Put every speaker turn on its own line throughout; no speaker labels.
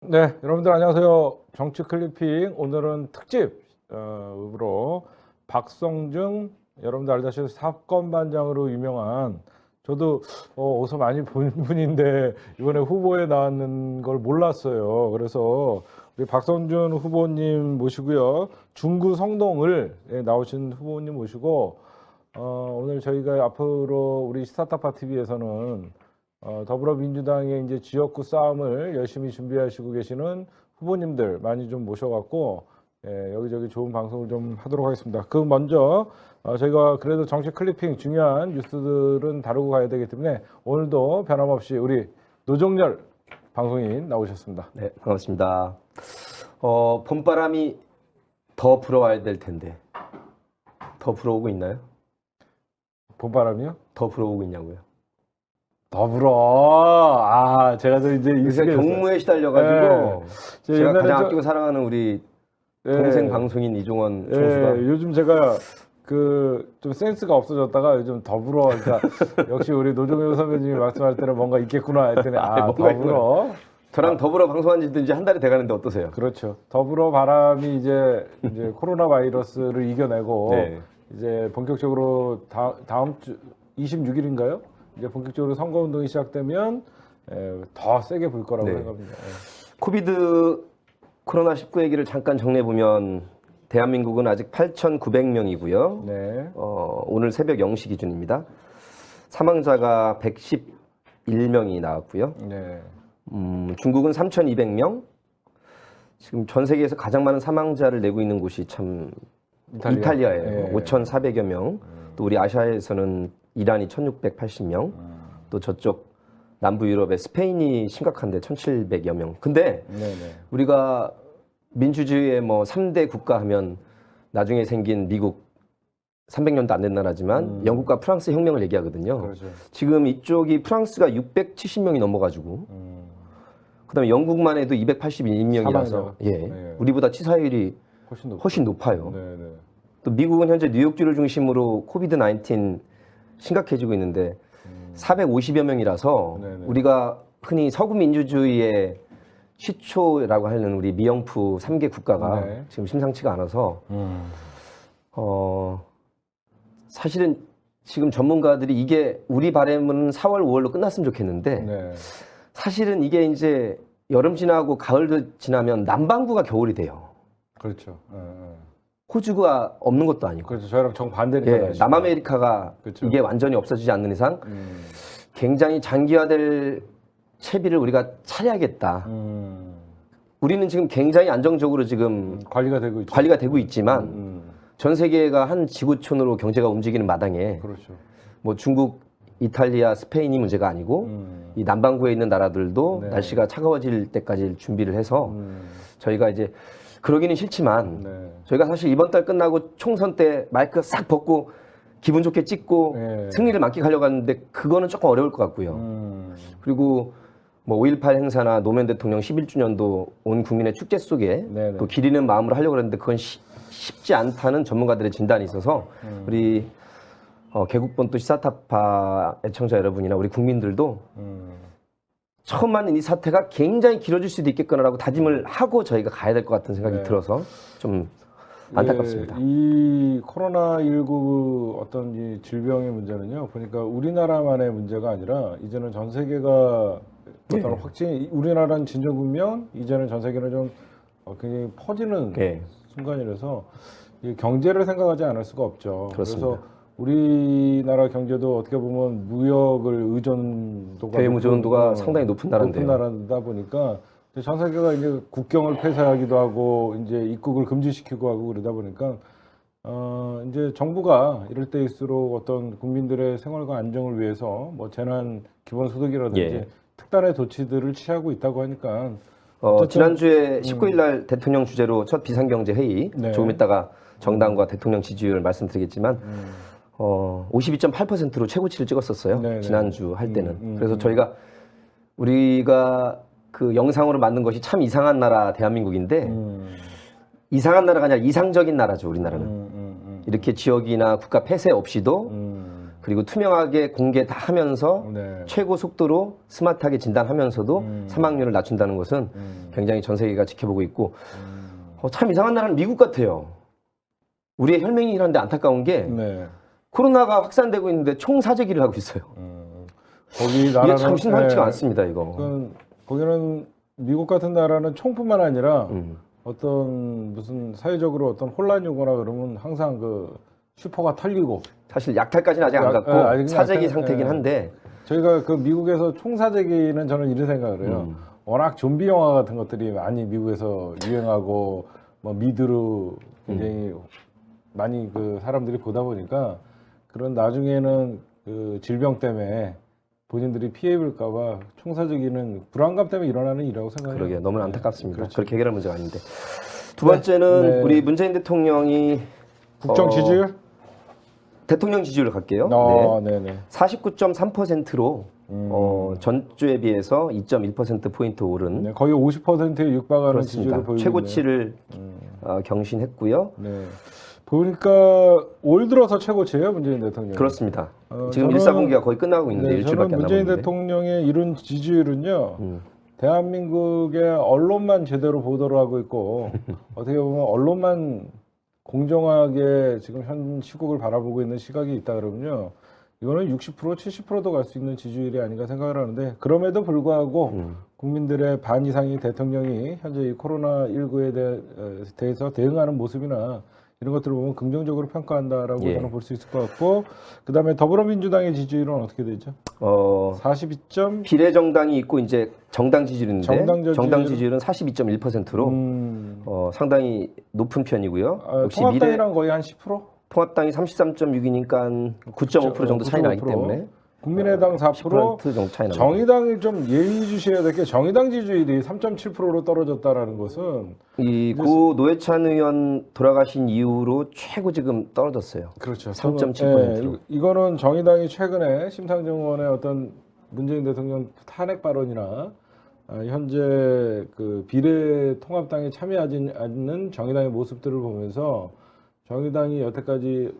네, 여러분들 안녕하세요. 정치 클리핑 오늘은 특집으로 박성중 여러분들 알다시피 사건 반장으로 유명한 저도 어디서 많이 본 분인데 이번에 후보에 나왔는 걸 몰랐어요. 그래서 우리 박성준 후보님 모시고요. 중구 성동을 나오신 후보님 모시고 오늘 저희가 앞으로 우리 시사타파 TV에서는 더불어민주당의 이제 지역구 싸움을 열심히 준비하시고 계시는 후보님들 많이 좀 모셔갖고 여기저기 좋은 방송을 좀 하도록 하겠습니다. 그 먼저 저희가 그래도 정치 클리핑 중요한 뉴스들은 다루고 가야 되기 때문에 오늘도 변함없이 우리 노정열 방송인 나오셨습니다.
네, 반갑습니다. 봄바람이 더 불어와야 될 텐데 더 불어오고 있나요?
봄바람이요?
더 불어오고 있냐고요?
더 불어. 제가 또 이제
요새 경무에 시달려가지고 제가 가장 아끼고 사랑하는 우리 동생 방송인 이종원 총수가
요즘 제가 좀 센스가 없어졌다가 요즘 더 불어. 그러니까 역시 우리 노정열 선배님이 말씀할 때는 뭔가 있겠구나 했더니 더 불어.
저랑 더불어 방송한 지도 이제 한 달이 돼가는데 어떠세요?
그렇죠. 더불어 바람이 이제 코로나 바이러스를 이겨내고 이제 본격적으로 다음 주 26일인가요? 이제 본격적으로 선거 운동이 시작되면 더 세게 불 거라고 생각합니다.
코비드 코로나19 얘기를 잠깐 정리해 보면 대한민국은 아직 8,900명이고요. 오늘 새벽 0시 기준입니다. 사망자가 111명이 나왔고요. 중국은 3,200명. 지금 전 세계에서 가장 많은 사망자를 내고 있는 곳이 참 이탈리아예요. 5,400여 명. 또 우리 아시아에서는 이란이 1,680명. 또 저쪽 남부 유럽의 스페인이 심각한데 1,700여 명. 근데 우리가 민주주의의 뭐 3대 국가 하면 나중에 생긴 미국 300년도 안 된 나라지만 영국과 프랑스 혁명을 얘기하거든요.
그렇죠.
지금 이쪽이 프랑스가 670명이 넘어가지고 그다음에 영국만 해도 281명이라서 우리보다 치사율이 훨씬 높아요. 또 미국은 현재 뉴욕주를 중심으로 코비드-19 심각해지고 있는데 450여 명이라서 우리가 흔히 서구 민주주의의 시초라고 하는 우리 미영프 3개 국가가 지금 심상치가 않아서 사실은 지금 전문가들이 이게 우리 바람은 4월, 5월로 끝났으면 좋겠는데 사실은 이게 이제 여름 지나고 가을도 지나면 남반구가 겨울이 돼요.
그렇죠.
호주가 없는 것도 아니고.
그렇죠. 저희랑 정반대니까.
남아메리카가 이게 완전히 없어지지 않는 이상 굉장히 장기화될 채비를 우리가 차려야겠다. 우리는 지금 굉장히 안정적으로 지금 관리가 되고 있지만 전 세계가 한 지구촌으로 경제가 움직이는 마당에 뭐 중국, 이탈리아, 스페인이 문제가 아니고 이 남반구에 있는 나라들도 날씨가 차가워질 때까지 준비를 해서 저희가 이제 그러기는 싫지만 저희가 사실 이번 달 끝나고 총선 때 마이크 싹 벗고 기분 좋게 찍고 승리를 만끽하려고 하는데 그거는 조금 어려울 것 같고요. 그리고 뭐 5.18 행사나 노무현 대통령 11주년도 온 국민의 축제 속에 또 기리는 마음으로 하려고 했는데 그건 쉽지 않다는 전문가들의 진단이 있어서 우리 개국본 또 시사타파 애청자 여러분이나 우리 국민들도 처음 맞는 이 사태가 굉장히 길어질 수도 있겠구나라고 다짐을 하고 저희가 가야 될 것 같은 생각이 들어서 좀 안타깝습니다.
이 코로나19 어떤 이 질병의 문제는요, 보니까 우리나라만의 문제가 아니라 이제는 전 세계가 어떤 확진이, 우리나라는 진정국면, 이제는 전 세계는 좀 굉장히 퍼지는 순간이라서 경제를 생각하지 않을 수가 없죠.
그렇습니다.
그래서 우리나라 경제도 어떻게 보면 무역을 의존도가
대무전도가 상당히 높은 나라인데요.
높은 나라다 보니까 전 세계가 이제 국경을 폐쇄하기도 하고 이제 입국을 금지시키고 하고 그러다 보니까 이제 정부가 이럴 때일수록 어떤 국민들의 생활과 안정을 위해서 뭐 재난 기본소득이라든지 특단의 조치들을 취하고 있다고 하니까
지난주에 19일 날 대통령 주재로 첫 비상경제회의 조금 있다가 정당과 대통령 지지율 말씀드리겠지만 52.8%로 최고치를 찍었었어요. 지난주 할 때는. 그래서 우리가 그 영상으로 만든 것이 참 이상한 나라 대한민국인데 이상한 나라가 아니라 이상적인 나라죠. 우리나라는. 이렇게 지역이나 국가 폐쇄 없이도 그리고 투명하게 공개 다 하면서
네.
최고 속도로 스마트하게 진단하면서도 사망률을 낮춘다는 것은 굉장히 전 세계가 지켜보고 있고 참 이상한 나라는 미국 같아요. 우리의 혈맹이긴 한데 안타까운 게
네.
코로나가 확산되고 있는데 총사재기를 하고 있어요.
거기
이게
나라는
참 심상치가 않습니다. 이거.
거기는 미국 같은 나라는 총뿐만 아니라 어떤 무슨 사회적으로 어떤 혼란이 오거나 그러면 항상 그 슈퍼가 털리고
사실 약탈까지는 아직 안 갔고
아직은
사재기
약탈,
상태긴
예.
한데
저희가 그 미국에서 총사재기는 저는 이런 생각을 해요. 워낙 좀비 영화 같은 것들이 많이 미국에서 유행하고 뭐 미드로 굉장히 많이 그 사람들이 보다 보니까 그런 나중에는 그 질병 때문에 본인들이 피해 입을까봐 총사재기는 불안감 때문에 일어나는 일이라고 생각해요.
그러게요. 너무 안타깝습니다.
그렇죠.
그렇게 해결할 문제가 아닌데. 두 번째는
네.
우리 문재인 대통령이
국정 지지율?
대통령 지지율을 갈게요.
네네.
49.3%로 전주에 비해서 2.1% 포인트 오른
네, 거의 50%에 육박하는
그렇습니다.
지지율을 보이고
최고치를 경신했고요.
네. 보니까 올 들어서 최고치예요, 문재인 대통령.
그렇습니다. 지금 1사분기가 거의 끝나고 있는데
네,
일주일밖에
저는
안
문재인
남았는데.
대통령의 이룬 지지율은요. 대한민국의 언론만 제대로 보도를 하고 있고 어떻게 보면 언론만 공정하게 지금 현 시국을 바라보고 있는 시각이 있다 그러면요. 이거는 60% 70%도 갈 수 있는 지지율이 아닌가 생각을 하는데 그럼에도 불구하고 국민들의 반 이상이 대통령이 현재 이 코로나19에 대해서 대응하는 모습이나 이런 것들을 보면 긍정적으로 평가한다라고
예.
저는 볼 수 있을 것 같고 그다음에 더불어민주당의 지지율은 어떻게 되죠? 42점
비례정당이 있고 이제 정당 지지율인데
정당
정당
지지율?
지지율은 42.1%로 상당히 높은 편이고요. 역시
통합당이랑 거의 한 10%?
통합당이 33.6이니까 9.5% 정도 차이 나기
9.5%.
때문에
국민의당 4%,
10% 정도 차이 납니다.
정의당이 좀 예의 주셔야 될 게 정의당 지지율이 3.7%로 떨어졌다라는 것은
고 노회찬 의원 돌아가신 이후로 최고 지금 떨어졌어요.
그렇죠.
3.7%로.
예, 이거는 정의당이 최근에 심상정 의원의 어떤 문재인 대통령 탄핵 발언이나 현재 그 비례 통합당에 참여하지 않는 정의당의 모습들을 보면서 정의당이 여태까지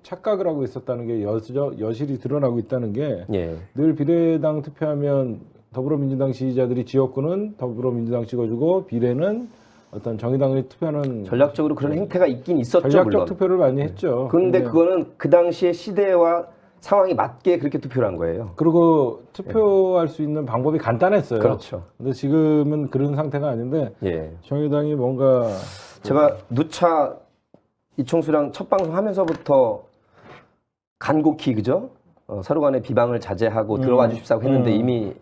착각을 하고 있었다는 게 여실히 드러나고 있다는 게 늘
예.
비례당 투표하면 더불어민주당 지지자들이 지역구는 더불어민주당 찍어주고 비례는 어떤 정의당을 투표하는
전략적으로 그런 행태가 있긴 있었죠.
전략적
물론.
투표를 많이 했죠.
그런데 그거는 그 당시의 시대와 상황이 맞게 그렇게 투표를 한 거예요.
그리고 투표할 수 있는 방법이 간단했어요.
그렇죠.
근데 지금은 그런 상태가 아닌데
예.
정의당이 뭔가
제가 누차 이총수랑 첫 방송 하면서부터 간곡히 그죠? 서로 간의 비방을 자제하고 들어와 주십사고 했는데 이미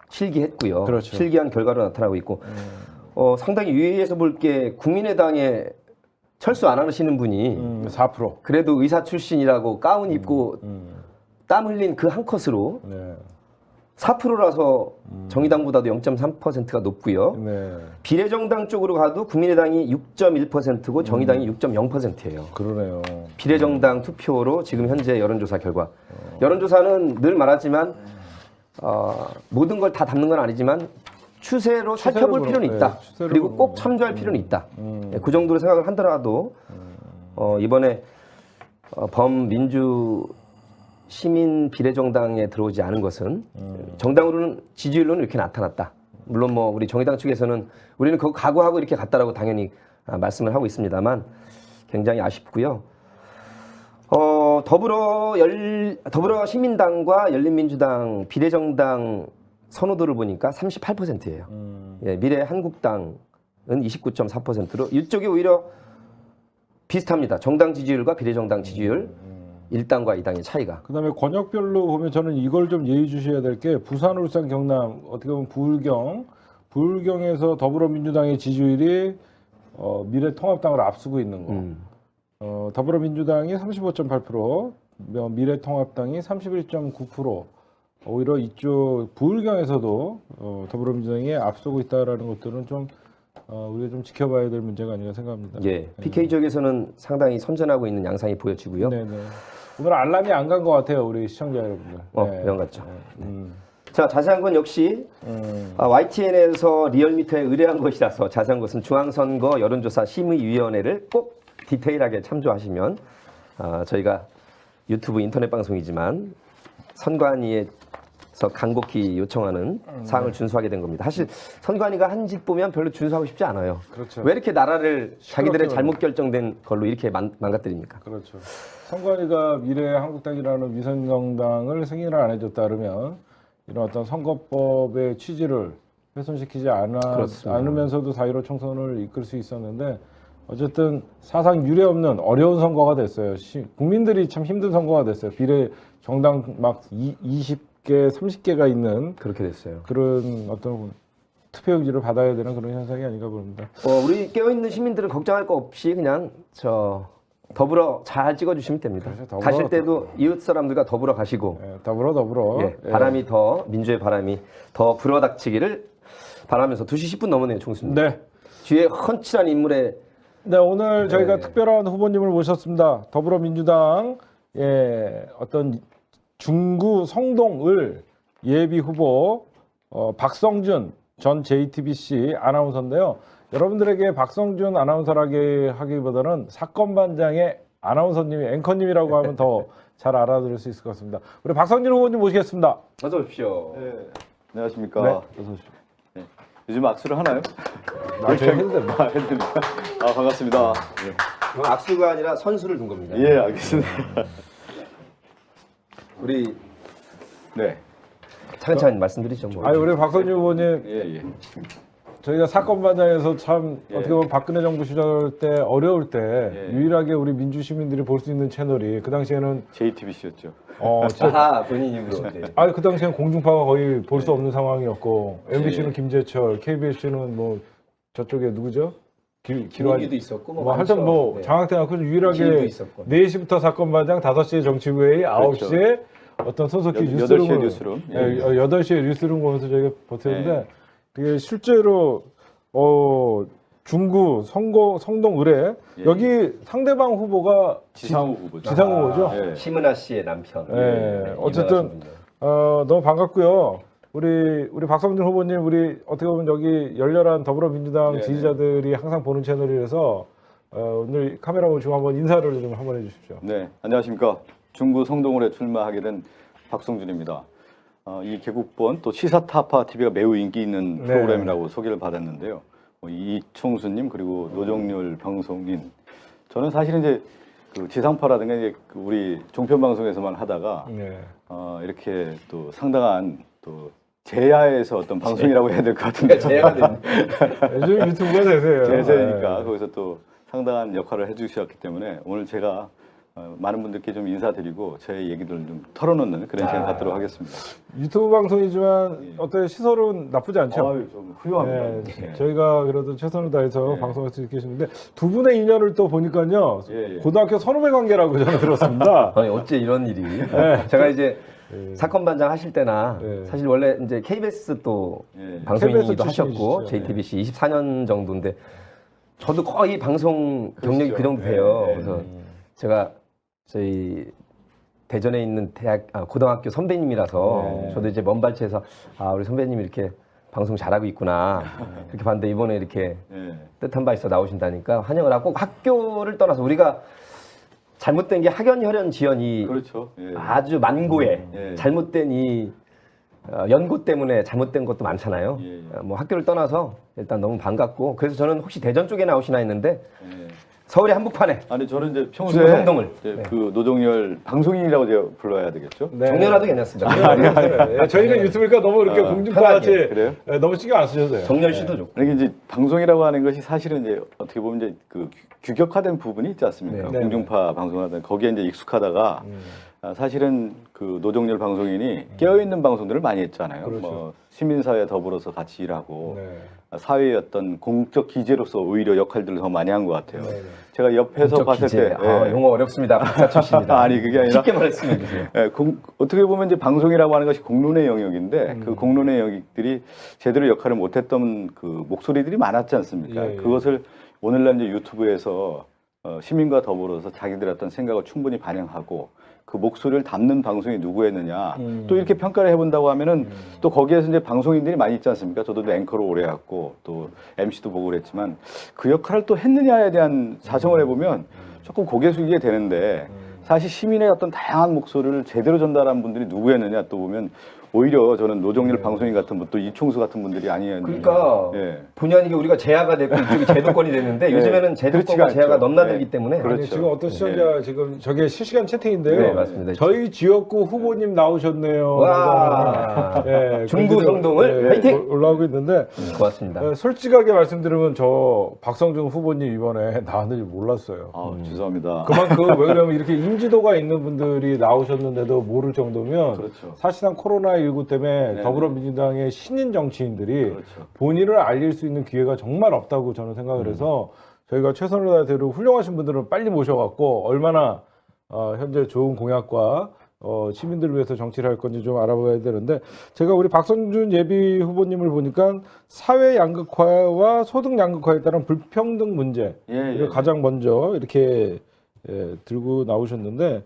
실기했고요.
그렇죠.
실기한 결과로 나타나고 있고 상당히 유의해서 볼 게 국민의당에 철수 안 하시는 분이
4%.
그래도 의사 출신이라고 가운 입고 땀 흘린 그 한 컷으로
네.
4%라서 정의당보다도 0.3%가 높고요.
네.
비례정당 쪽으로 가도 국민의당이 6.1%고 정의당이 6.0%예요.
그러네요.
비례정당 투표로 지금 현재 여론조사 결과. 여론조사는 늘 말하지만 모든 걸 다 담는 건 아니지만 추세로 살펴볼 필요는 있다. 그리고 꼭 참조할 필요는 있다. 그 정도로 생각을 하더라도 이번에 범민주 시민 비례정당에 들어오지 않은 것은 정당으로는 지지율로는 이렇게 나타났다. 물론 뭐 우리 정의당 측에서는 우리는 그거 각오하고 이렇게 갔다라고 당연히 말씀을 하고 있습니다만 굉장히 아쉽고요. 더불어 시민당과 열린민주당 비례정당 선호도를 보니까 38%예요. 예, 미래 한국당은 29.4%로 이쪽이 오히려 비슷합니다. 정당 지지율과 비례정당 지지율 1당과 2당의 차이가.
그다음에 권역별로 보면 저는 이걸 좀 예의 주셔야 될 게 부산, 울산, 경남 어떻게 보면 부울경에서 더불어민주당의 지지율이 미래통합당을 앞서고 있는 거. 더불어민주당이 35.8%, 미래통합당이 31.9%. 오히려 이쪽 부울경에서도 더불어민주당이 앞서고 있다라는 것들은 좀 우리가 좀 지켜봐야 될 문제가 아닌가 생각합니다.
예, PK 지역에서는 상당히 선전하고 있는 양상이 보여지고요.
네네. 오늘 알람이 안 간 것 같아요, 우리 시청자 여러분들.
영 같죠. 자, 자세한 건 역시 YTN에서 리얼미터에 의뢰한 것이라서 자세한 것은 중앙선거 여론조사 심의위원회를 꼭 디테일하게 참조하시면 저희가 유튜브 인터넷 방송이지만 선관위에서 간곡히 요청하는 사항을 준수하게 된 겁니다. 사실 선관위가 한 짓 보면 별로 준수하고 싶지 않아요.
그렇죠.
왜 이렇게 나라를 자기들의
시끄럽게
잘못 결정된 걸로 이렇게 망가뜨립니까?
그렇죠. 선관위가 미래 한국당이라는 위성정당을 승인을 안 해줬다 그러면 이런 어떤 선거법의 취지를 훼손시키지 않으면서도 4.15 총선을 이끌 수 있었는데 어쨌든 사상 유례 없는 어려운 선거가 됐어요. 국민들이 참 힘든 선거가 됐어요. 비례 정당 막 20개, 30개가 있는
그렇게 됐어요.
그런 어떤 투표용지를 받아야 되는 그런 현상이 아닌가 봅니다.
우리 깨어있는 시민들은 걱정할 거 없이 그냥 더불어 잘 찍어주시면 됩니다.
그렇죠, 더불어,
가실 때도 이웃 사람들과 더불어 가시고
예, 더불어.
예,
예.
바람이 더 민주의 바람이 더 불어닥치기를 바라면서 2시 10분 넘었네요, 총수님.
네.
뒤에 헌칠한 인물의
네, 오늘 저희가 특별한 후보님을 모셨습니다. 더불어민주당 어떤 중구 성동을 예비 후보 박성준 전 JTBC 아나운서인데요. 여러분들에게 박성준 아나운서라게 하기보다는 사건 반장의 아나운서님이 앵커님이라고 하면 더 잘 알아들을 수 있을 것 같습니다. 우리 박성준 후보님 모시겠습니다.
어서 오십시오.
네, 안녕하십니까.
네.
어서 오십시오. 네. 요즘 악수를 하나요?
저희 해도 됩니다.
해도 됩니다. 반갑습니다.
이건 악수가 아니라 선수를 둔 겁니다.
예, 알겠습니다.
우리
네.
차근차근 말씀드리죠. 뭐.
아니 우리 박성준 후보님
예.
저희가 사건 반장에서 참
예.
어떻게 보면 박근혜 정부 시절 때 어려울 때
예.
유일하게 우리 민주 시민들이 볼 수 있는 채널이 그 당시에는
JTBC였죠.
본인 입으로. 네.
그 당시에는 공중파가 거의 볼 수 없는 상황이었고 MBC는
예.
김재철, KBS는 뭐 저쪽에 누구죠?
김인기도 있었고
뭐 하여튼 뭐
네.
장학대학교
길도
유일하게
있었고.
4시부터 사건 반장, 5시에 정치부회의, 9시에 어떤 손석희
8시에
뉴스룸을
뉴스룸. 예.
8시에 뉴스룸 보면서 저희가 버텼는데
예.
그게 실제로 중구 성동 의뢰
예.
여기 상대방 후보가
지상우 후보죠.
지상우 후보죠?
예.
심은하 씨의 남편.
예. 어쨌든
유명하신 분이요.
너무 반갑고요. 우리 박성준 후보님, 우리 어떻게 보면 여기 열렬한 더불어민주당
네.
지지자들이 항상 보는 채널이라서 오늘 카메라 보시고 한번 인사를 좀 한번 해주십시오.
네, 안녕하십니까. 중구 성동을에 출마하게 된 박성준입니다. 이 개국본 또 시사타파 TV가 매우 인기 있는
네.
프로그램이라고 소개를 받았는데요. 이총수님 그리고 노정률 방송인 저는 사실은 이제 그 지상파라든가 이제 그 우리 종편 방송에서만 하다가
네.
이렇게 또 상당한 또 제야에서 어떤 방송이라고 해야 될 것 같은데
제야가 됐네.
요즘 유튜브가 대세예요.
대세니까
네.
거기서 또 상당한 역할을 해주셨기 때문에 오늘 제가 많은 분들께 좀 인사드리고 제 얘기들을 좀 털어놓는 그런 시간 갖도록 하겠습니다.
유튜브 방송이지만 어떤 시설은 나쁘지 않죠?
아유, 좀 훌륭합니다.
네, 저희가 그래도 최선을 다해서
네.
방송할 수 계시는데 두 분의 인연을 또 보니까요.
예.
고등학교 선후배 관계라고 저는 들었습니다.
아니 어째 이런 일이? 제가 이제 사건 반장 하실 때나
네.
사실 원래 이제 KBS 또
예.
방송인이기도
KBS
하셨고
출신이시죠.
JTBC 24년 정도인데 저도 거의 방송 경력이
그렇죠.
그 정도 돼요.
네.
그래서 제가 저희 대전에 있는 고등학교 선배님이라서
네.
저도 이제 먼 발치에서 우리 선배님이 이렇게 방송 잘하고 있구나 이렇게 봤는데 이번에 이렇게
예.
뜻한 바 있어 나오신다니까 환영을 하고 꼭 학교를 떠나서 우리가 잘못된 게 학연, 혈연, 지연이
그렇죠. 예.
아주 만고에
예.
잘못된 이 연고 때문에 잘못된 것도 많잖아요.
예.
뭐 학교를 떠나서 일단 너무 반갑고 그래서 저는 혹시 대전 쪽에 나오시나 했는데
예.
서울의 한복판에
아니 저는 이제
중구
평소에
성동을.
이제
네.
그 노정열 방송인이라고 제가 불러야 되겠죠?
네.
정렬화도 괜찮습니다.
네, 저희는 유튜브니까 너무 이렇게 공중파같이
편하게.
그래요?
너무 신경 안 쓰셔도 돼요.
정렬 씨도 좋고.
이게 이제 방송이라고 하는 것이 사실은 이제 어떻게 보면 이제 그 규격화된 부분이 있지 않습니까?
네.
공중파 방송하다 거기에 이제 익숙하다가 사실은 그 노정열 방송인이 깨어있는 방송들을 많이 했잖아요.
그렇죠.
뭐 시민사회 더불어서 같이 일하고
네.
사회의 어떤 공적 기재로서 오히려 역할들을 더 많이 한 것 같아요.
네.
제가 옆에서
공적
봤을
기재.
때
용어 어렵습니다. 박사 출신이다.
아니, 그게 아니라
쉽게 말했으면 해주세요.
어떻게 보면 이제 방송이라고 하는 것이 공론의 영역인데 그 공론의 영역들이 제대로 역할을 못했던 그 목소리들이 많았지 않습니까?
예, 예.
그것을 오늘날 이제 유튜브에서 시민과 더불어서 자기들의 어떤 생각을 충분히 반영하고 그 목소리를 담는 방송이 누구였느냐 또 이렇게 평가를 해본다고 하면은 또 거기에서 이제 방송인들이 많이 있지 않습니까? 저도 앵커로 오래 했고 또 MC도 보고 그랬지만 그 역할을 또 했느냐에 대한 자성을 해보면 조금 고개 숙이게 되는데 사실 시민의 어떤 다양한 목소리를 제대로 전달한 분들이 누구였느냐 또 보면 오히려 저는 노정일 방송인 같은 분 또 이총수 같은 분들이 아니었는데
그러니까 본의 아니게 우리가 제야가 됐고 이쪽이 제도권이 됐는데 요즘에는 제도권과 제야가 넘나들기 때문에
아니, 지금 어떤 시청자 지금 저게 실시간 채팅인데요.
네, 맞습니다.
저희 지역구 후보님 나오셨네요.
와, 중구 성동을 화이팅!
올라오고 있는데
고맙습니다.
솔직하게 말씀드리면 저 박성중 후보님 이번에 나왔는지 몰랐어요.
죄송합니다.
그만큼 왜냐면 이렇게 인지도가 있는 분들이 나오셨는데도 모를 정도면
그렇죠.
사실상 코로나19 때문에 더불어민주당의 신인 정치인들이
그렇죠.
본인을 알릴 수 있는 기회가 정말 없다고 저는 생각을 해서 저희가 최선을 다해서 훌륭하신 분들은 빨리 모셔갖고 얼마나 현재 좋은 공약과 시민들을 위해서 정치를 할 건지 좀 알아봐야 되는데 제가 우리 박성준 예비 후보님을 보니까 사회 양극화와 소득 양극화에 따른 불평등 문제 이걸 가장 먼저 이렇게 들고 나오셨는데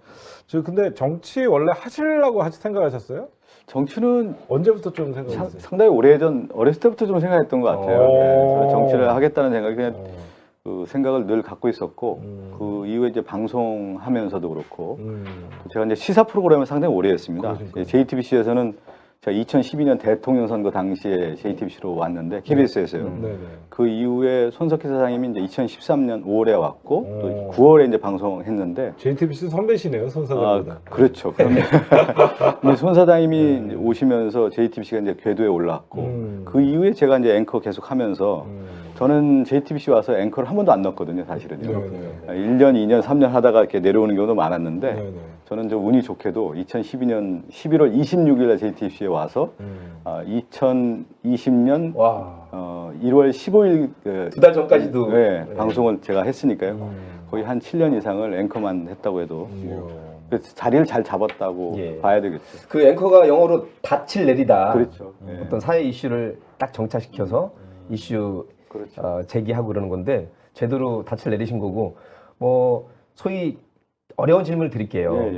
근데 정치 원래 하시려고 생각하셨어요?
정치는
언제부터 좀 생각했어요?
상당히 오래전 어렸을 때부터 좀 생각했던 것 같아요. 저는 정치를 하겠다는 생각이 그냥 그 생각을 늘 갖고 있었고 그 이후에 이제 방송하면서도 그렇고 또 제가 이제 시사 프로그램을 상당히 오래 했습니다. JTBC에서는 제가 2012년 대통령 선거 당시에 JTBC로 왔는데 KBS에서요. 그 이후에 손석희 사장님이 이제 2013년 5월에 왔고 또 9월에 이제 방송했는데
JTBC 선배시네요, 손 사장보다.
그렇죠. 근데 손 사장님이 오시면서 JTBC가 이제 궤도에 올랐고 그 이후에 제가 이제 앵커 계속 하면서 저는 JTBC 와서 앵커를 한 번도 안 넣었거든요, 사실은요. 1년, 2년, 3년 하다가 이렇게 내려오는 경우도 많았는데 저는 좀 운이 좋게도 2012년 11월 26일에 JTBC에 와서 2020년 1월 15일
두 달 전까지도
방송을 제가 했으니까요. 거의 한 7년 이상을 앵커만 했다고 해도 그래서 자리를 잘 잡았다고 봐야 되겠죠.
그 앵커가 영어로 닻을 내리다.
그렇죠.
어떤 사회 이슈를 딱 정착시켜서 이슈 제기하고 그러는 건데 제대로 닻을 내리신 거고 소위 어려운 질문을 드릴게요.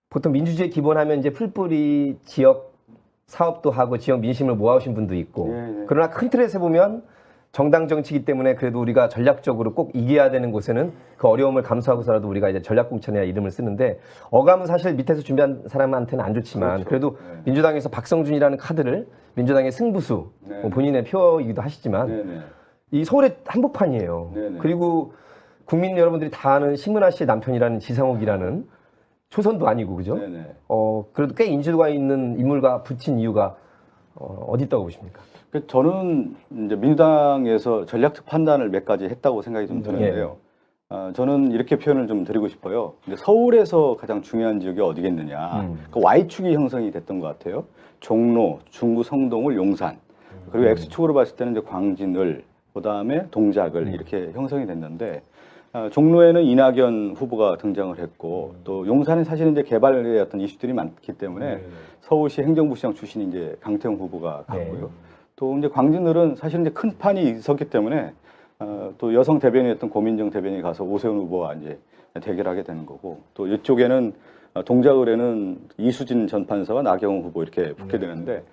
보통 민주주의 기본하면 이제 풀뿌리 지역 사업도 하고 지역 민심을 모아오신 분도 있고 그러나 큰 틀에서 보면 정당 정치이기 때문에 그래도 우리가 전략적으로 꼭 이겨야 되는 곳에는 그 어려움을 감수하고서라도 우리가 이제 전략공천이나 이름을 쓰는데 어감은 사실 밑에서 준비한 사람한테는 안 좋지만 그래도 민주당에서 박성준이라는 카드를 민주당의 승부수 본인의 표이기도 하시지만 이 서울의 한복판이에요. 그리고 국민 여러분들이 다 아는 신문아 씨의 남편이라는 지상욱이라는 초선도 아니고 그죠? 그래도 꽤 인지도가 있는 인물과 붙인 이유가 어디 있다고 보십니까?
저는 이제 민주당에서 전략적 판단을 몇 가지 했다고 생각이 좀 드는데요. 저는 이렇게 표현을 좀 드리고 싶어요. 서울에서 가장 중요한 지역이 어디겠느냐. 그 Y축이 형성이 됐던 것 같아요. 종로, 중구, 성동을, 용산. 그리고 X축으로 봤을 때는 이제 광진을, 그 다음에 동작을 이렇게 형성이 됐는데 종로에는 이낙연 후보가 등장을 했고 또 용산에 사실은 이제 개발의 어떤 이슈들이 많기 때문에 서울시 행정부시장 출신인 이제 강태웅 후보가 갔고요. 또 이제 광진을은 사실 이제 큰 판이 있었기 때문에 또 여성 대변인이었던 고민정 대변인이 가서 오세훈 후보와 이제 대결하게 되는 거고 또 이쪽에는 동작을에는 이수진 전 판사와 나경원 후보 이렇게 붙게 되는데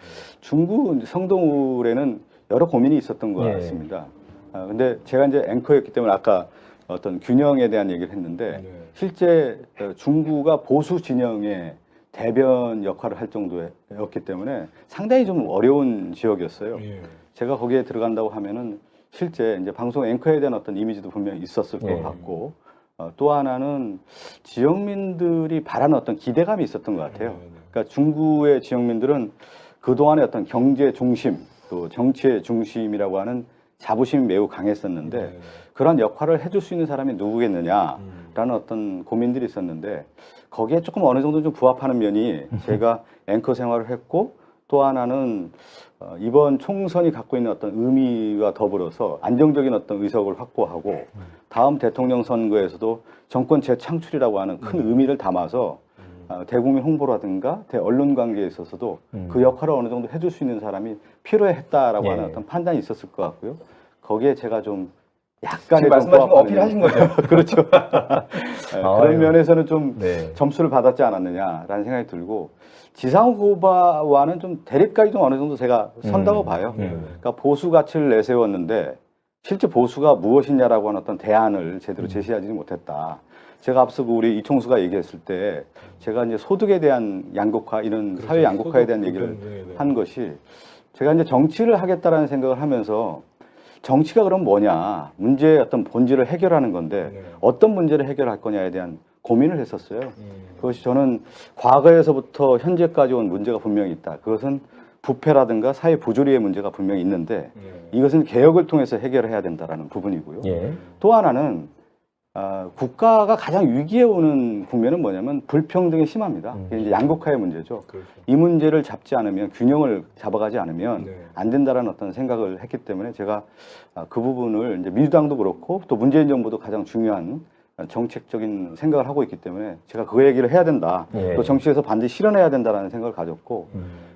중구 성동울에는 여러 고민이 있었던 것 같습니다. 근데 제가 이제 앵커였기 때문에 아까 어떤 균형에 대한 얘기를 했는데 실제 중구가 보수 진영의 대변 역할을 할 정도였기 때문에 상당히 좀 어려운 지역이었어요. 제가 거기에 들어간다고 하면은 실제 이제 방송 앵커에 대한 어떤 이미지도 분명히 있었을 것 같고 또 하나는 지역민들이 바라는 어떤 기대감이 있었던 것 같아요. 그러니까 중구의 지역민들은 그동안의 어떤 경제 중심 또 정치의 중심이라고 하는 자부심이 매우 강했었는데 그런 역할을 해줄 수 있는 사람이 누구겠느냐라는 어떤 고민들이 있었는데 거기에 조금 어느 정도 좀 부합하는 면이 제가 앵커 생활을 했고 또 하나는 이번 총선이 갖고 있는 어떤 의미와 더불어서 안정적인 어떤 의석을 확보하고 다음 대통령 선거에서도 정권 재창출이라고 하는 큰 의미를 담아서 대국민 홍보라든가 대언론 관계에 있어서도 그 역할을 어느 정도 해줄 수 있는 사람이 필요했다라고 하는 어떤 판단이 있었을 것 같고요. 거기에 제가 좀 약간의
말씀하신 거 어필하신 거죠.
그렇죠. 그런 면에서는 좀 점수를 받았지 않았느냐라는 생각이 들고 지상욱 후보와는 좀 대립각이 좀 어느 정도 제가 선다고 봐요. 그러니까 보수 가치를 내세웠는데 실제 보수가 무엇이냐라고 하는 어떤 대안을 제대로 제시하지 못했다. 제가 앞서 우리 이총수가 얘기했을 때 제가 이제 소득에 대한 양극화 이런
그렇죠.
사회 양극화에 대한
소득
얘기를
불평등에 대한.
한 것이 제가 이제 정치를 하겠다라는 생각을 하면서 정치가 그럼 뭐냐 문제의 어떤 본질을 해결하는 건데
네.
어떤 문제를 해결할 거냐에 대한 고민을 했었어요. 그것이 저는 과거에서부터 현재까지 온 문제가 분명히 있다. 그것은 부패라든가 사회 부조리의 문제가 분명히 있는데 이것은 개혁을 통해서 해결해야 된다라는 부분이고요.
예.
또 하나는 국가가 가장 위기에 오는 국면은 뭐냐면 불평등이 심합니다. 이게 이제 양극화의 문제죠.
그렇죠.
이 문제를 잡지 않으면 균형을 잡아가지 않으면
네.
안 된다라는 어떤 생각을 했기 때문에 제가 그 부분을 이제 민주당도 그렇고 또 문재인 정부도 가장 중요한 정책적인 생각을 하고 있기 때문에 제가 그 얘기를 해야 된다.
예.
또 정치에서 반드시 실현해야 된다라는 생각을 가졌고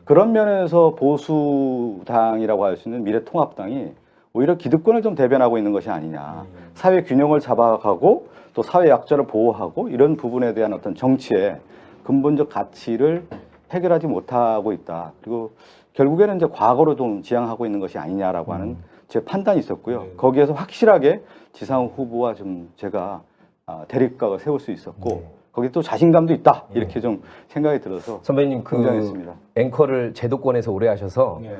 그런 면에서 보수당이라고 할 수 있는 미래통합당이 오히려 기득권을 좀 대변하고 있는 것이 아니냐. 사회 균형을 잡아가고 또 사회 약자를 보호하고 이런 부분에 대한 어떤 정치의 근본적 가치를 해결하지 못하고 있다. 그리고 결국에는 이제 과거로 좀 지향하고 있는 것이 아니냐라고 하는 제 판단이 있었고요.
네.
거기에서 확실하게 지상욱 후보와 좀 제가 대립각을 세울 수 있었고 거기 또 자신감도 있다. 이렇게 좀 생각이 들어서
선배님 그
굉장했습니다.
앵커를 제도권에서 오래 하셔서
네.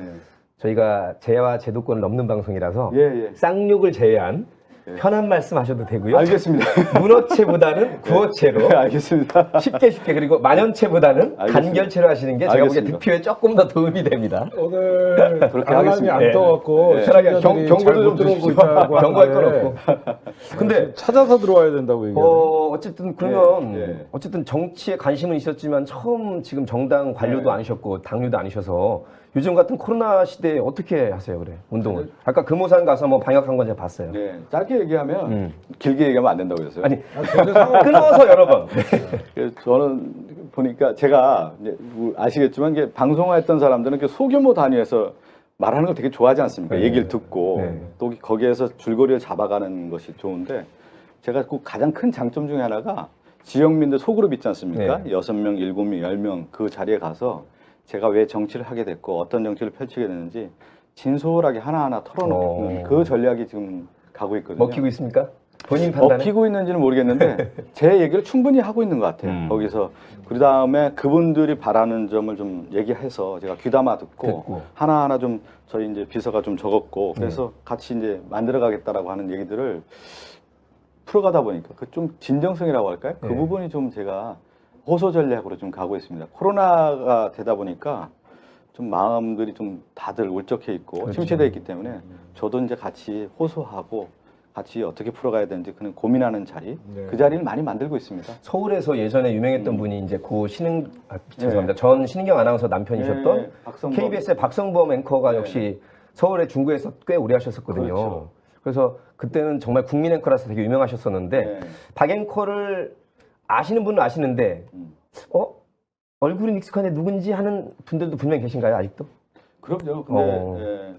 저희가 제와 제도권을 넘는 방송이라서
예, 예.
쌍욕을 제외한
예.
편한 말씀 하셔도 되고요.
알겠습니다.
문어체보다는 구어체로
네, 알겠습니다.
쉽게 그리고 만연체보다는
알겠습니다.
간결체로 하시는 게 제가 보기에
알겠습니다.
득표에 조금 더 도움이 됩니다.
오늘
그렇게
알람이
하겠습니다.
안
네.
떠갖고
네.
편하게
경고도 좀
들어오고
주십시오.
있다고
경고할 건
하는데
없고. 근데
찾아서 들어와야 된다고 얘기하네.
어쨌든 그러면
네, 네.
어쨌든 정치에 관심은 있었지만 처음 지금 정당 관료도
네.
아니셨고 당뇨도 아니셔서 요즘 같은 코로나 시대에 어떻게 하세요, 그래? 운동을? 아까 금호산 가서 뭐 방역한 건 제가 봤어요.
네, 짧게 얘기하면 길게 얘기하면 안 된다고 그랬어요.
아니
전혀 상관-
끊어서 여러 번.
그래서 저는 보니까 제가 이제 아시겠지만 이게 방송했던 사람들은 이렇게 소규모 단위에서 말하는 걸 되게 좋아하지 않습니까?
네.
얘기를 듣고
네.
또 거기에서 줄거리를 잡아가는 것이 좋은데 제가 꼭 가장 큰 장점 중에 하나가 지역민들 소그룹 있지 않습니까?
네.
6명, 7명, 10명 그 자리에 가서 제가 왜 정치를 하게 됐고 어떤 정치를 펼치게 됐는지 진솔하게 하나하나 털어놓는 그 전략이 지금 가고 있거든요.
먹히고 있습니까? 본인 판단에?
먹히고 있는지는 모르겠는데 제 얘기를 충분히 하고 있는 것 같아요. 거기서 그 다음에 그분들이 바라는 점을 좀 얘기해서 제가 귀담아 듣고 하나하나 좀 저희 이제 비서가 좀 적었고 그래서 같이 이제 만들어가겠다라고 하는 얘기들을 풀어가다 보니까 그 좀 진정성이라고 할까요? 그
네.
부분이 좀 제가 호소 전략으로 좀 가고 있습니다. 코로나가 되다 보니까 좀 마음들이 좀 다들 울적해 있고
그렇죠.
침체돼 있기 때문에 저도 이제 같이 호소하고 같이 어떻게 풀어가야 되는지 그런 고민하는 자리
네.
그 자리를 많이 만들고 있습니다.
서울에서 예전에 유명했던 분이 이제 죄송합니다. 전 신인경 아나운서 남편이셨던
네, 박성범.
KBS의 박성범 앵커가
네.
역시 서울의 중구에서 꽤 오래 하셨었거든요.
그렇죠.
그래서 그때는 정말 국민 앵커라서 되게 유명하셨었는데
네.
박 앵커를 아시는 분은 아시는데 얼굴이 익숙한데 누군지 하는 분들도 분명히 계신가요, 아직도?
그럼요. 근데 예,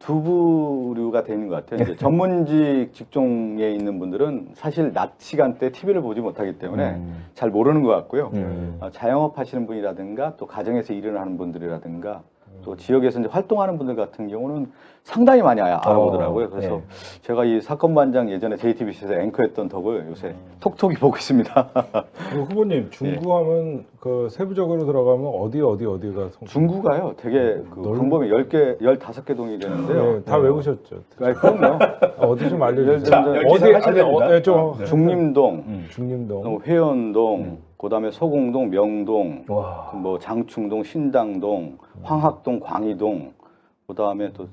두 부류가 되는 것 같아요. 이제 전문직 직종에 있는 분들은 사실 낮 시간대 TV를 보지 못하기 때문에 잘 모르는 것 같고요. 자영업 하시는 분이라든가 또 가정에서 일을 하는 분들이라든가 또 지역에서 이제 활동하는 분들 같은 경우는 상당히 많이 알아보더라고요. 그래서
네.
제가 이 사건 반장 예전에 JTBC에서 앵커했던 덕을 요새 톡톡히 보고 있습니다.
후보님 중구하면 그 세부적으로 들어가면 어디가
중구가요. 되게 그 방법이 10개, 15개 동이 되는데요.
네, 다 외우셨죠.
그럼요.
어디 좀 알려주세요.
자,
어디 아니 좀
중림동,
중림동.
회원동, 그다음에 소공동, 명동,
와.
뭐 장충동, 신당동, 황학동, 광희동, 그다음에 또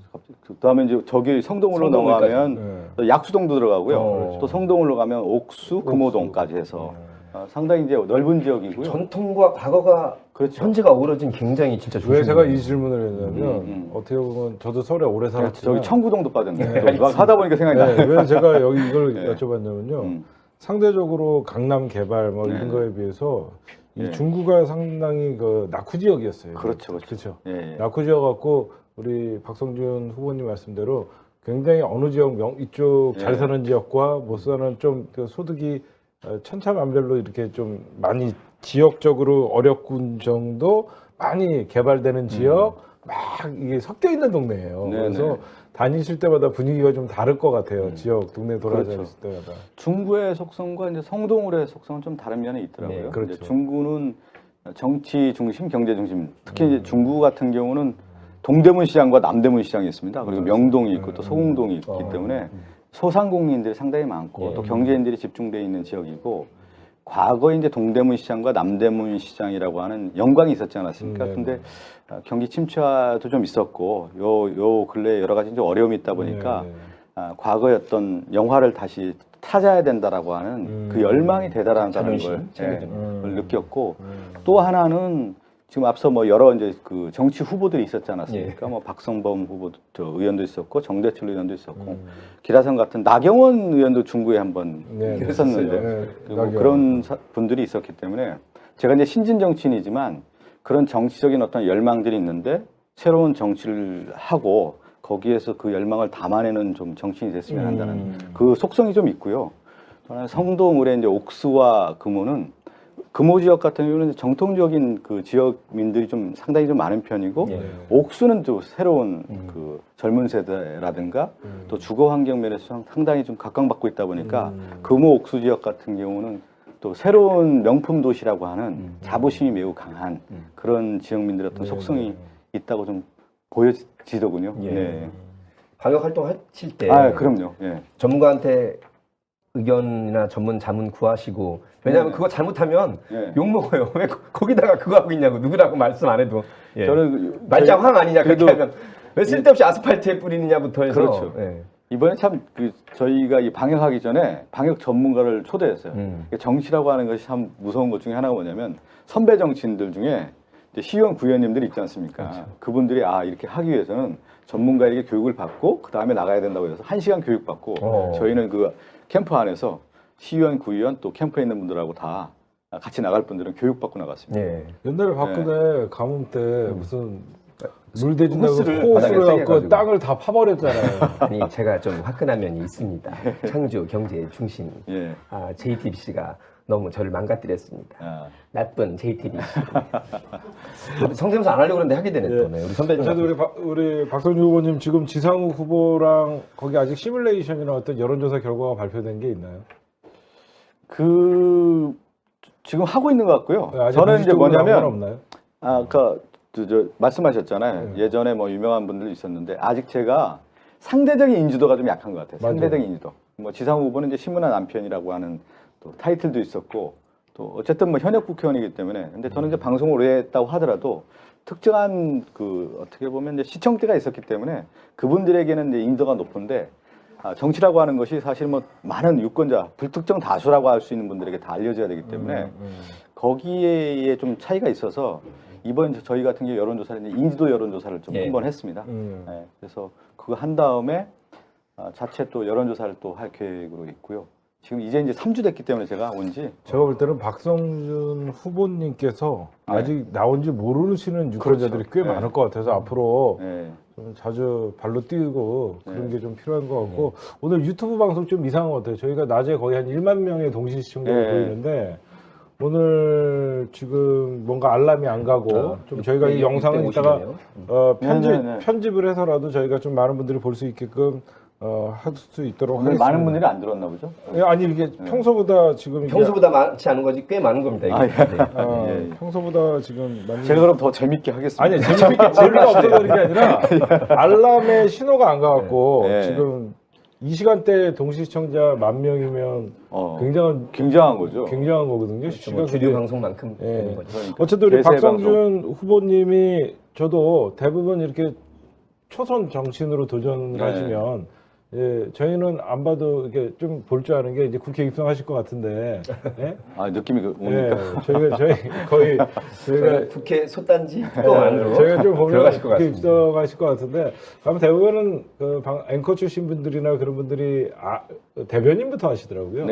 그다음에 이제 저기 성동으로
성동을까지.
넘어가면
네.
또 약수동도 들어가고요.
그렇죠.
또 성동으로 가면 옥수, 금호동까지 해서 상당히 이제 넓은 지역이고요.
전통과 과거가
그렇죠.
현재가 어우러진 굉장히 진짜
왜
중심이에요.
제가 이 질문을 했냐면 어떻게 보면 저도 서울에 오래
제가
살았지만
저기 청구동도 빠졌네. 막 하다 보니까 생각이 나요.
네, 왜 제가 여기 이걸
네.
여쭤봤냐면요. 상대적으로 강남 개발 뭐 이런
네.
거에 비해서 이
네.
중구가 상당히 그 낙후 지역이었어요.
그렇죠,
그렇죠.
예, 예.
낙후 지역 갖고 우리 박성준 후보님 말씀대로 굉장히 어느 지역 이쪽 잘
예.
사는 지역과 못 사는 좀그 소득이 천차만별로 이렇게 좀 많이 지역적으로 어렵군 정도 많이 개발되는 지역 막 이게 섞여 있는 동네예요.
네네.
그래서 다니실 때마다 분위기가 좀 다를 것 같아요. 지역 동네 돌아다니실
그렇죠.
때마다.
중구의 속성과 이제 성동울의 속성은 좀 다른 면이 있더라고요.
네,
그렇죠.
이제 중구는 정치 중심, 경제 중심. 특히 이제 중구 같은 경우는 동대문 시장과 남대문 시장이 있습니다. 그리고 명동이 있고 또 소공동이 있기 때문에 소상공인들이 상당히 많고 또 경제인들이 집중되어 있는 지역이고, 과거에 이제 동대문 시장과 남대문 시장이라고 하는 영광이 있었지 않았습니까? 근데 경기 침체화도 좀 있었고 요 근래 여러 가지 좀 어려움이 있다 보니까 과거의 어떤 영화를 다시 찾아야 된다라고 하는 그 열망이 대단하다는 걸, 걸 느꼈고, 또 하나는 지금 앞서 뭐 여러 이제 그 정치 후보들이 있었지 않았습니까? 뭐 박성범 후보 저 의원도 있었고 정대철 의원도 있었고 기라성 같은 나경원 의원도 중구에 한번 했었는데 그리고 그런 분들이 있었기 때문에 제가 이제 신진 정치인이지만 그런 정치적인 어떤 열망들이 있는데 새로운 정치를 하고 거기에서 그 열망을 담아내는 좀 정치인이 됐으면 한다는 그 속성이 좀 있고요. 저는 성동울의 이제 옥수와 금호는 금호 지역 같은 경우는 정통적인 그 지역민들이 좀 상당히 좀 많은 편이고 옥수는 또 새로운 그 젊은 세대라든가 또 주거 환경 면에서 상당히 좀 각광받고 있다 보니까 금호 옥수 지역 같은 경우는 또 새로운 명품 도시라고 하는 자부심이 매우 강한 그런 지역민들의 어떤 속성이 있다고 좀 보여지더군요. 네.
방역 활동 하실 때
그럼요. 예.
전문가한테 의견이나 전문 자문 구하시고, 왜냐하면 그거 잘못하면 욕 먹어요. 왜 거기다가 그거 하고 있냐고, 누구라고 말씀 안 해도.
저는
말짱황 아니냐 그렇게 하면 왜 쓸데없이 아스팔트에 뿌리느냐부터 해서.
그렇죠. 이번에 참 그 저희가 이 방역하기 전에 방역 전문가를 초대했어요. 정치라고 하는 것이 참 무서운 것 중에 하나가 뭐냐면 선배 정치인들 중에 이제 시의원 구의원님들이 있지 않습니까? 그분들이 이렇게 하기 위해서는 전문가에게 교육을 받고 그 다음에 나가야 된다고 해서 1시간 교육받고 저희는 그 캠프 안에서 시의원, 구의원 또 캠프에 있는 분들하고 다 같이 나갈 분들은 교육받고 나갔습니다.
옛날에 박근혜 가뭄 때 무슨 물 대준다고
호스를
호스를
바닥에
갖고 땅을 다 파버렸잖아요.
아니 제가 좀 화끈한 면이 있습니다. 창주 경제의 중심 JTBC가 너무 저를 망가뜨렸습니다. 나쁜 JTBC. 성대모사 안 하려고 그러는데 하게 되네 또. 우리 선배님.
그래도 우리 박성준 후보님 지금 지상우 후보랑 거기 아직 시뮬레이션이나 어떤 여론조사 결과가 발표된 게 있나요?
그 지금 하고 있는 것 같고요.
아직
저는 이제 뭐냐면
없나요?
아까 저 말씀하셨잖아요. 예전에 뭐 유명한 분들도 있었는데 아직 제가 상대적인 인지도가 좀 약한 것 같아요. 상대적인 인지도. 뭐 지상우 후보는 이제 신문화 남편이라고 하는 또 타이틀도 있었고 또 어쨌든 뭐 현역 국회의원이기 때문에, 근데 저는 이제 방송을 오래 했다고 하더라도 특정한 그 어떻게 보면 이제 시청대가 있었기 때문에 그분들에게는 이제 인지도가 높은데, 정치라고 하는 것이 사실 뭐 많은 유권자 불특정 다수라고 할 수 있는 분들에게 다 알려져야 되기 때문에 거기에 좀 차이가 있어서 이번 저희 같은 경우 여론조사를 인지도 여론조사를 좀 한번 했습니다. 그래서 그거 한 다음에 자체 또 여론조사를 또 할 계획으로 있고요. 지금 이제 3주 됐기 때문에 제가 온지.
제가 볼 때는 박성준 후보님께서 아직 나온지 모르시는 유권자들이 꽤 많을 것 같아서 앞으로 좀 자주 발로 뛰고 그런 게 좀 필요한 것 같고, 오늘 유튜브 방송 좀 이상한 것 같아요. 저희가 낮에 거의 한 1만 명의 동시 시청자가 보이는데 오늘 지금 뭔가 알람이 안 가고 좀 저희가 이 영상은 이따가 편집을 해서라도 저희가 좀 많은 분들이 볼 수 있게끔 할 수 있도록 하겠습니다.
많은 분들이 안 들었나 보죠?
아니 이게 평소보다 지금
평소보다 많지 않은 거지 꽤 많은 겁니다. 이게.
평소보다 지금 많이.
제가 그럼 더 재밌게 하겠습니다.
아니 재미가 없어서 그런 게 아니라 알람에 신호가 안 가갖고 지금 이 시간대 동시 시청자 10,000명이면 굉장한
거죠.
굉장한 거거든요.
뭐 주류 방송만큼 되는 거죠.
어쨌든 우리 박성준 후보님이 저도 대부분 이렇게 초선 정치인으로 도전을 하시면 저희는 안 봐도 이렇게 좀 볼 줄 아는 게 이제 국회 입성하실 것 같은데.
느낌이 옵니까?
저희 거의
저희가 국회 솥단지 또 안으로
저희가 좀 보면
들어가실 것
국회
같습니다.
입성하실 것 같은데, 아마 대부분은 그 앵커 출신 분들이나 그런 분들이 대변인부터 하시더라고요.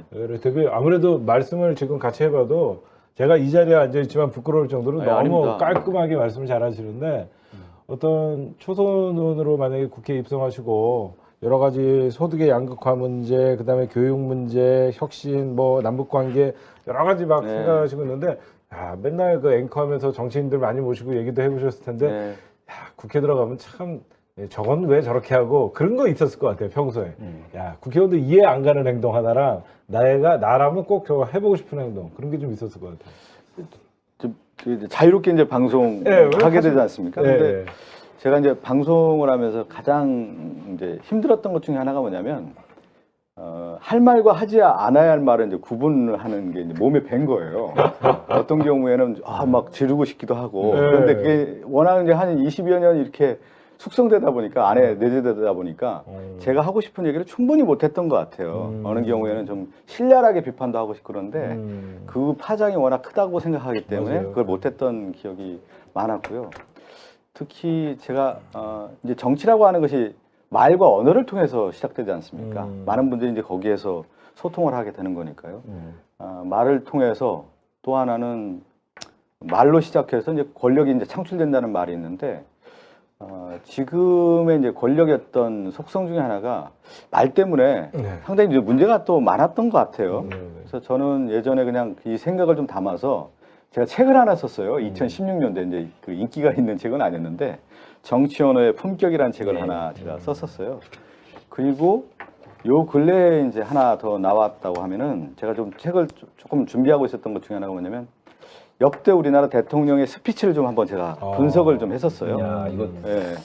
그래서 아무래도 말씀을 지금 같이 해봐도 제가 이 자리에 앉아 있지만 부끄러울 정도로 너무
아닙니다.
깔끔하게 말씀을 잘 하시는데, 어떤 초선 의원으로 만약에 국회에 입성하시고 여러 가지 소득의 양극화 문제, 그다음에 교육 문제, 혁신, 뭐 남북 관계 여러 가지 막 생각하시고 있는데, 맨날 그 앵커하면서 정치인들 많이 모시고 얘기도 해보셨을 텐데, 국회 들어가면 참 저건 왜 저렇게 하고 그런 거 있었을 것 같아요 평소에. 야 국회의원도 이해 안 가는 행동 하나랑 나라면 꼭 저거 해보고 싶은 행동 그런 게 좀 있었을 것 같아요.
좀 자유롭게 이제 방송하게
네,
되지 않습니까?
네.
근데 제가 이제 방송을 하면서 가장 이제 힘들었던 것 중에 하나가 뭐냐면 할 말과 하지 않아야 할 말을 이제 구분하는 게 이제 몸에 밴 거예요. 어떤 경우에는 막 지르고 싶기도 하고 그런데 그게 워낙 이제 한 20여 년 이렇게 숙성되다 보니까 안에 내재되다 보니까 제가 하고 싶은 얘기를 충분히 못했던 것 같아요. 어느 경우에는 좀 신랄하게 비판도 하고 싶고 그런데 그 파장이 워낙 크다고 생각하기 때문에
맞아요.
그걸 못했던 기억이 많았고요. 특히 제가 이제 정치라고 하는 것이 말과 언어를 통해서 시작되지 않습니까? 많은 분들이 이제 거기에서 소통을 하게 되는 거니까요. 말을 통해서 또 하나는 말로 시작해서 이제 권력이 이제 창출된다는 말이 있는데 지금의 이제 권력의 어떤 속성 중에 하나가 말 때문에 상당히 이제 문제가 또 많았던 것 같아요. 그래서 저는 예전에 그냥 이 생각을 좀 담아서 제가 책을 하나 썼어요. 2016년도에 이제 그 인기가 있는 책은 아니었는데 정치 언어의 품격이라는 책을 하나 제가 썼었어요. 그리고 요 근래에 이제 하나 더 나왔다고 하면은 제가 좀 책을 조금 준비하고 있었던 것 중에 하나가 뭐냐면 역대 우리나라 대통령의 스피치를 좀 한번 제가 분석을 좀 했었어요.
야, 이거
예.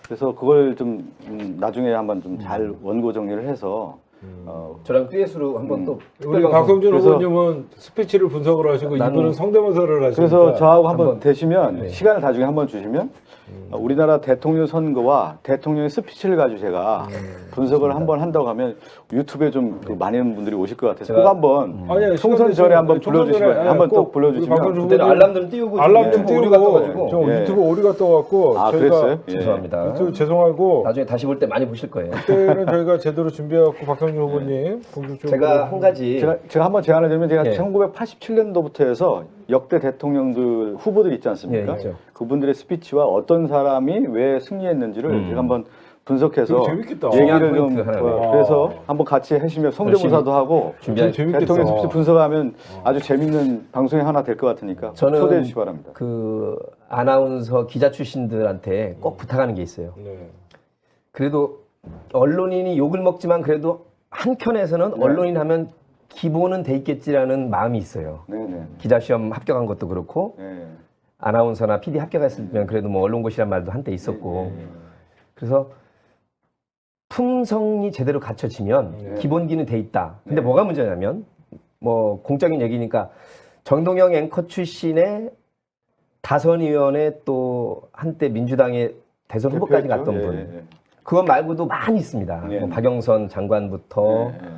그래서 그걸 좀 나중에 한번 좀 잘 원고 정리를 해서
저랑 듀엣으로 한번 또
우리 박성준
그래서-
후보님은 스피치를 분석을 하시고
나는-
이분은 성대모사를 하시니까
그래서 저하고 한번
한번-
되시면
네.
시간을 나중에 한번 주시면 우리나라 대통령 선거와 대통령의 스피치를 가지고 제가 분석을 한번 한다고 하면 유튜브에 좀 그 많은 분들이 오실 것 같아서 꼭 한번
아니,
총선 전에 한번 불러주시면 한번 또 불러주시면
그때는 알람 좀 띄우고
알람 좀
지금
띄우고
오류가 떠가지고
좀
예.
유튜브 오류가 떠갖고
아
저희가
그랬어요? 예.
죄송합니다.
유튜브 죄송하고
나중에 다시 볼 때 많이 보실 거예요.
그때는 저희가 제대로 준비해갖고 박성준 후보님 본격적으로
제가 한 가지
제가 한번 제안을 드리면 제가
예.
1987년도부터 해서 역대 대통령들 후보들 있지 않습니까?
예, 있죠.
그분들의 스피치와 어떤 사람이 왜 승리했는지를 제가 한번 분석해서
되게 재밌겠다.
얘기를 좀
포인트 하나네.
그래서 한번 같이 하시면 성대모사도 하고
준비할
재밌겠다.
대통령 스피치 분석하면 아주 재밌는 방송이 하나 될 것 같으니까
저는
초대해 주시기 바랍니다.
그 아나운서 기자 출신들한테 꼭 부탁하는 게 있어요.
네.
그래도 언론인이 욕을 먹지만 그래도 한켠에서는
네.
언론인 하면 기본은 돼 있겠지라는 마음이 있어요.
네네.
기자 시험 합격한 것도 그렇고
네.
아나운서나 PD 합격했을 때는 그래도 뭐 언론고시란 말도 한때 있었고 그래서 품성이 제대로 갖춰지면 기본기는 돼 있다. 근데 뭐가 문제냐면 뭐 공적인 얘기니까 정동영 앵커 출신의 다선 의원의 또 한때 민주당의 대선 후보까지
대표였죠?
갔던
예,
분.
예.
그것 말고도 많이 있습니다.
예.
뭐 박영선 장관부터.
예, 예.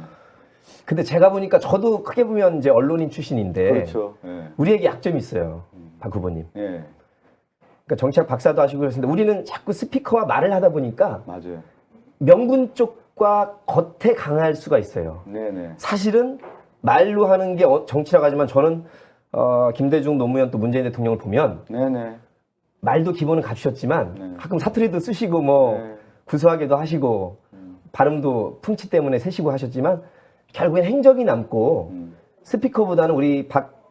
근데 제가 보니까 저도 크게 보면 이제 언론인 출신인데
그렇죠. 예.
우리에게 약점이 있어요. 박 후보님.
예.
그러니까 정치학 박사도 하시고 그러시는데 우리는 자꾸 스피커와 말을 하다 보니까
맞아요.
명분 쪽과 겉에 강할 수가 있어요.
네네.
사실은 말로 하는 게 정치라고 하지만 저는 김대중 노무현 또 문재인 대통령을 보면
네네.
말도 기본은 갖추셨지만
네.
가끔 사투리도 쓰시고 뭐
네.
구수하게도 하시고 발음도 풍치 때문에 세시고 하셨지만 결국엔 행적이 남고 스피커보다는 우리 박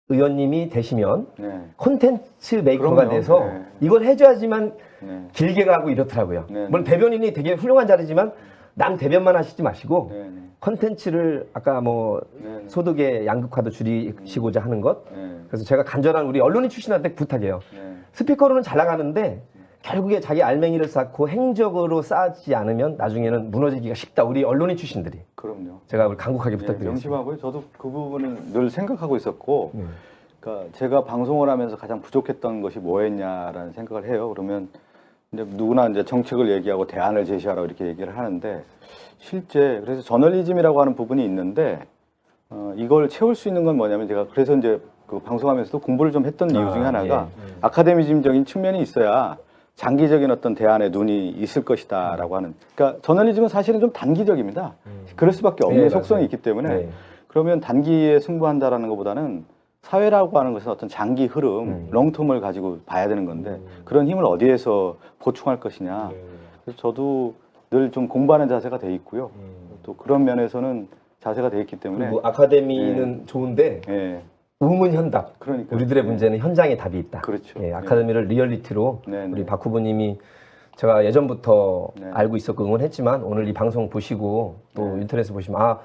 의원님이 되시면
네.
콘텐츠 메이커가
그럼요.
돼서
네.
이걸 해줘야지만
네.
길게 가고 이렇더라고요.
네.
물론 대변인이 되게 훌륭한 자리지만 남 대변만 하시지 마시고
네네.
콘텐츠를 아까 뭐
네.
소득의 양극화도 줄이시고자 하는 것.
네.
그래서 제가 간절한 우리 언론인 출신한테 부탁해요.
네.
스피커로는 잘 나가는데 결국에 자기 알맹이를 쌓고 행적으로 쌓지 않으면 나중에는 무너지기가 쉽다. 우리 언론인 출신들이.
그럼요.
제가 우리 간곡하게
예,
부탁드리겠습니다.
명심하고요. 저도 그 부분은 늘 생각하고 있었고, 그러니까 제가 방송을 하면서 가장 부족했던 것이 뭐였냐라는 생각을 해요. 그러면 이제 누구나 이제 정책을 얘기하고 대안을 제시하라고 이렇게 얘기를 하는데 실제 그래서 저널리즘이라고 하는 부분이 있는데 이걸 채울 수 있는 건 뭐냐면 제가 그래서 이제 그 방송하면서도 공부를 좀 했던 이유 중에 하나가 아카데미즘적인 측면이 있어야 장기적인 어떤 대안에 눈이 있을 것이다라고 하는. 그러니까 저널리즘은 사실은 좀 단기적입니다. 그럴 수밖에 없는
네,
속성이
맞아요.
있기 때문에
네.
그러면 단기에 승부한다라는 것보다는 사회라고 하는 것은 어떤 장기 흐름, 롱텀을 가지고 봐야 되는 건데 그런 힘을 어디에서 보충할 것이냐. 그래서 저도 늘 좀 공부하는 자세가 돼 있고요. 또 그런 면에서는 자세가 돼 있기 때문에
그리고 아카데미는 좋은데
예,
우문현답.
그러니까요.
우리들의 문제는 현장에 답이 있다.
그렇죠.
예, 아카데미를 리얼리티로
네, 네.
우리 박 후보님이 제가 예전부터
네.
알고 있었고 응원했지만 오늘 이 방송 보시고 또
네.
인터넷에 보시면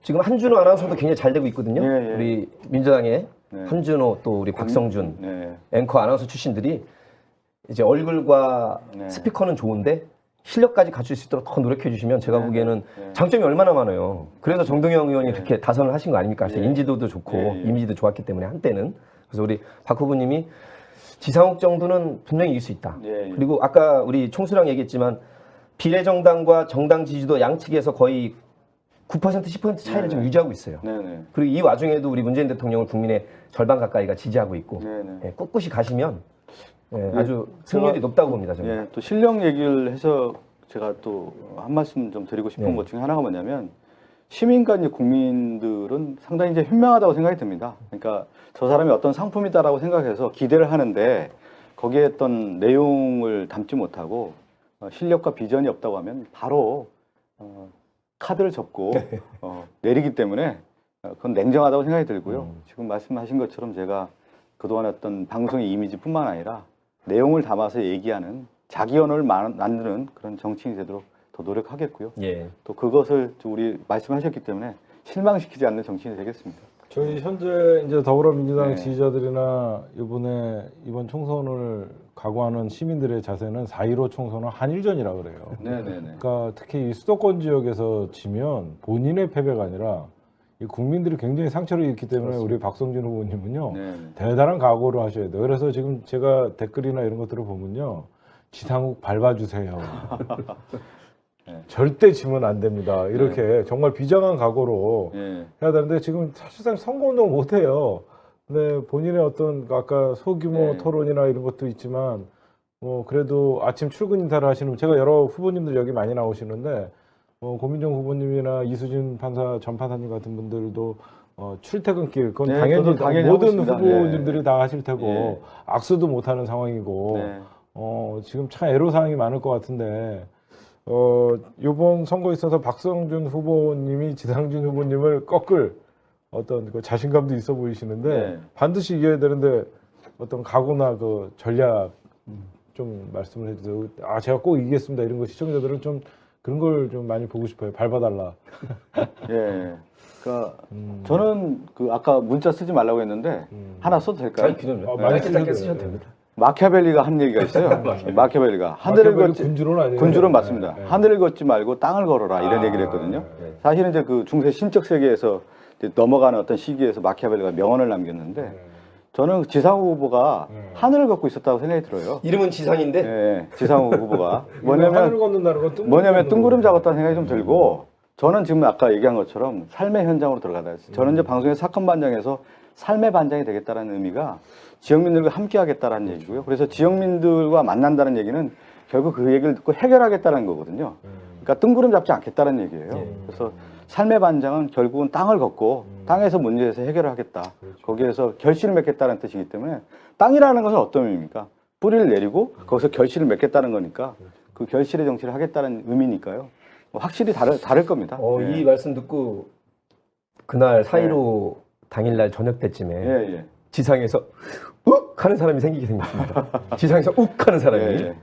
지금 한준호 아나운서도 굉장히 잘 되고 있거든요.
예, 예.
우리 민주당의
네.
한준호 또 우리 박성준
네.
앵커 아나운서 출신들이 이제 얼굴과
네.
스피커는 좋은데 실력까지 갖출 수 있도록 더 노력해 주시면 제가
네,
보기에는
네.
장점이 얼마나 많아요. 그래서 정동영 의원이 그렇게 다선을 하신 거 아닙니까?
네.
인지도도 좋고
네, 네.
이미지도 좋았기 때문에 한때는. 그래서 우리 박 후보님이 지상욱 정도는 분명히 이길 수 있다.
예, 예.
그리고 아까 우리 총수랑 얘기했지만 비례정당과 정당 지지도 양측에서 거의 9% 10% 차이를
네,
좀
네.
유지하고 있어요.
네네.
그리고 이 와중에도 우리 문재인 대통령을 국민의 절반 가까이가 지지하고 있고
네네.
예, 꿋꿋이 가시면 예,
예,
아주 승률이 높다고 봅니다. 저는.
예, 또 실력 얘기를 해서 제가 또 한 말씀 좀 드리고 싶은
네.
것 중에 하나가 뭐냐면 시민과 이제 국민들은 상당히 이제 현명하다고 생각이 듭니다. 그러니까 저 사람이 어떤 상품이다라고 생각해서 기대를 하는데 거기에 어떤 내용을 담지 못하고 실력과 비전이 없다고 하면 바로 카드를 접고 내리기 때문에 그건 냉정하다고 생각이 들고요. 지금 말씀하신 것처럼 제가 그동안 어떤 방송의 이미지뿐만 아니라 내용을 담아서 얘기하는 자기 언어를 만드는 그런 정치인이 되도록 더 노력하겠고요.
예.
또 그것을 우리 말씀하셨기 때문에 실망시키지 않는 정치인이 되겠습니다.
저희 현재 이제 더불어민주당
네.
지지자들이나 이번 총선을 각오하는 시민들의 자세는 4.15 총선은 한일전이라 그래요.
네네네.
그러니까 특히 이 수도권 지역에서 지면 본인의 패배가 아니라 이 국민들이 굉장히 상처를 입기 때문에 우리 박성준 후보님은요
네네.
대단한 각오를 하셔야 돼요. 그래서 지금 제가 댓글이나 이런 것들을 보면요 지상욱 밟아주세요.
네.
절대 지면 안 됩니다. 이렇게 정말 비장한 각오로
예.
해야 되는데 지금 사실상 선거운동 못 해요. 근데 본인의 어떤 아까 소규모
네.
토론이나 이런 것도 있지만 뭐 그래도 아침 출근 인사를 하시는 제가 여러 후보님들 여기 많이 나오시는데 고민정 후보님이나 이수진 판사 전 판사님 같은 분들도 출퇴근길 그건
네,
당연히,
저도 당연히
모든
하고 있습니다.
후보님들이 다 하실 테고
예.
악수도 못 하는 상황이고
네.
지금 참 애로사항이 많을 것 같은데 이번 선거에 있어서 박성준 후보님이 지상준 후보님을 꺾을 어떤 그 자신감도 있어 보이시는데
네.
반드시 이겨야 되는데 어떤 각오나 그 전략 좀 말씀을 해주세요. 제가 꼭 이기겠습니다. 이런 거 시청자들은 좀 그런 걸 좀 많이 보고 싶어요. 밟아달라.
예. 그러니까 저는 그 아까 문자 쓰지 말라고 했는데 하나 써도 될까요?
그럼요.
많이
짧게
쓰셔도
쓰셔도
돼요.
됩니다.
마키아벨리가 한 얘기가 있어요. 마키아벨리가 하늘을
마키아벨리
걷지
군주론 아니에요?
군주론 맞습니다.
네, 네.
하늘을 걷지 말고 땅을 걸어라 이런 얘기를 했거든요.
네.
사실은 이제 그 중세 신적 세계에서 이제 넘어가는 어떤 시기에서 마키아벨리가 명언을 남겼는데 저는 지상욱 후보가 하늘을 걷고 있었다고 생각이 들어요.
이름은 지상인데
예, 지상욱 후보가
하늘을
뭐냐면
걷는다는 건 뜬구름
뭐냐면 뜬구름
걷는
잡았다는 생각이 좀 들고 저는 지금 아까 얘기한 것처럼 삶의 현장으로 들어가다 했어요. 저는 이제 방송의 사건 반장에서 삶의 반장이 되겠다는 의미가 지역민들과 함께 하겠다라는 얘기고요. 그래서 지역민들과 만난다는 얘기는 결국 그 얘기를 듣고 해결하겠다는 거거든요. 그러니까 뜬구름 잡지 않겠다는 얘기예요. 그래서 삶의 반장은 결국은 땅을 걷고 땅에서 문제에서 해결을 하겠다. 거기에서 결실을 맺겠다는 뜻이기 때문에 땅이라는 것은 어떤 의미입니까? 뿌리를 내리고 거기서 결실을 맺겠다는 거니까 그 결실의 정치를 하겠다는 의미니까요. 확실히 다를 겁니다.
이 말씀 듣고 그날 4.15 당일날 저녁 때쯤에
예, 예.
지상에서 욱 하는 사람이 생기게 생겼습니다. 지상에서 욱 하는 사람이.
예, 예.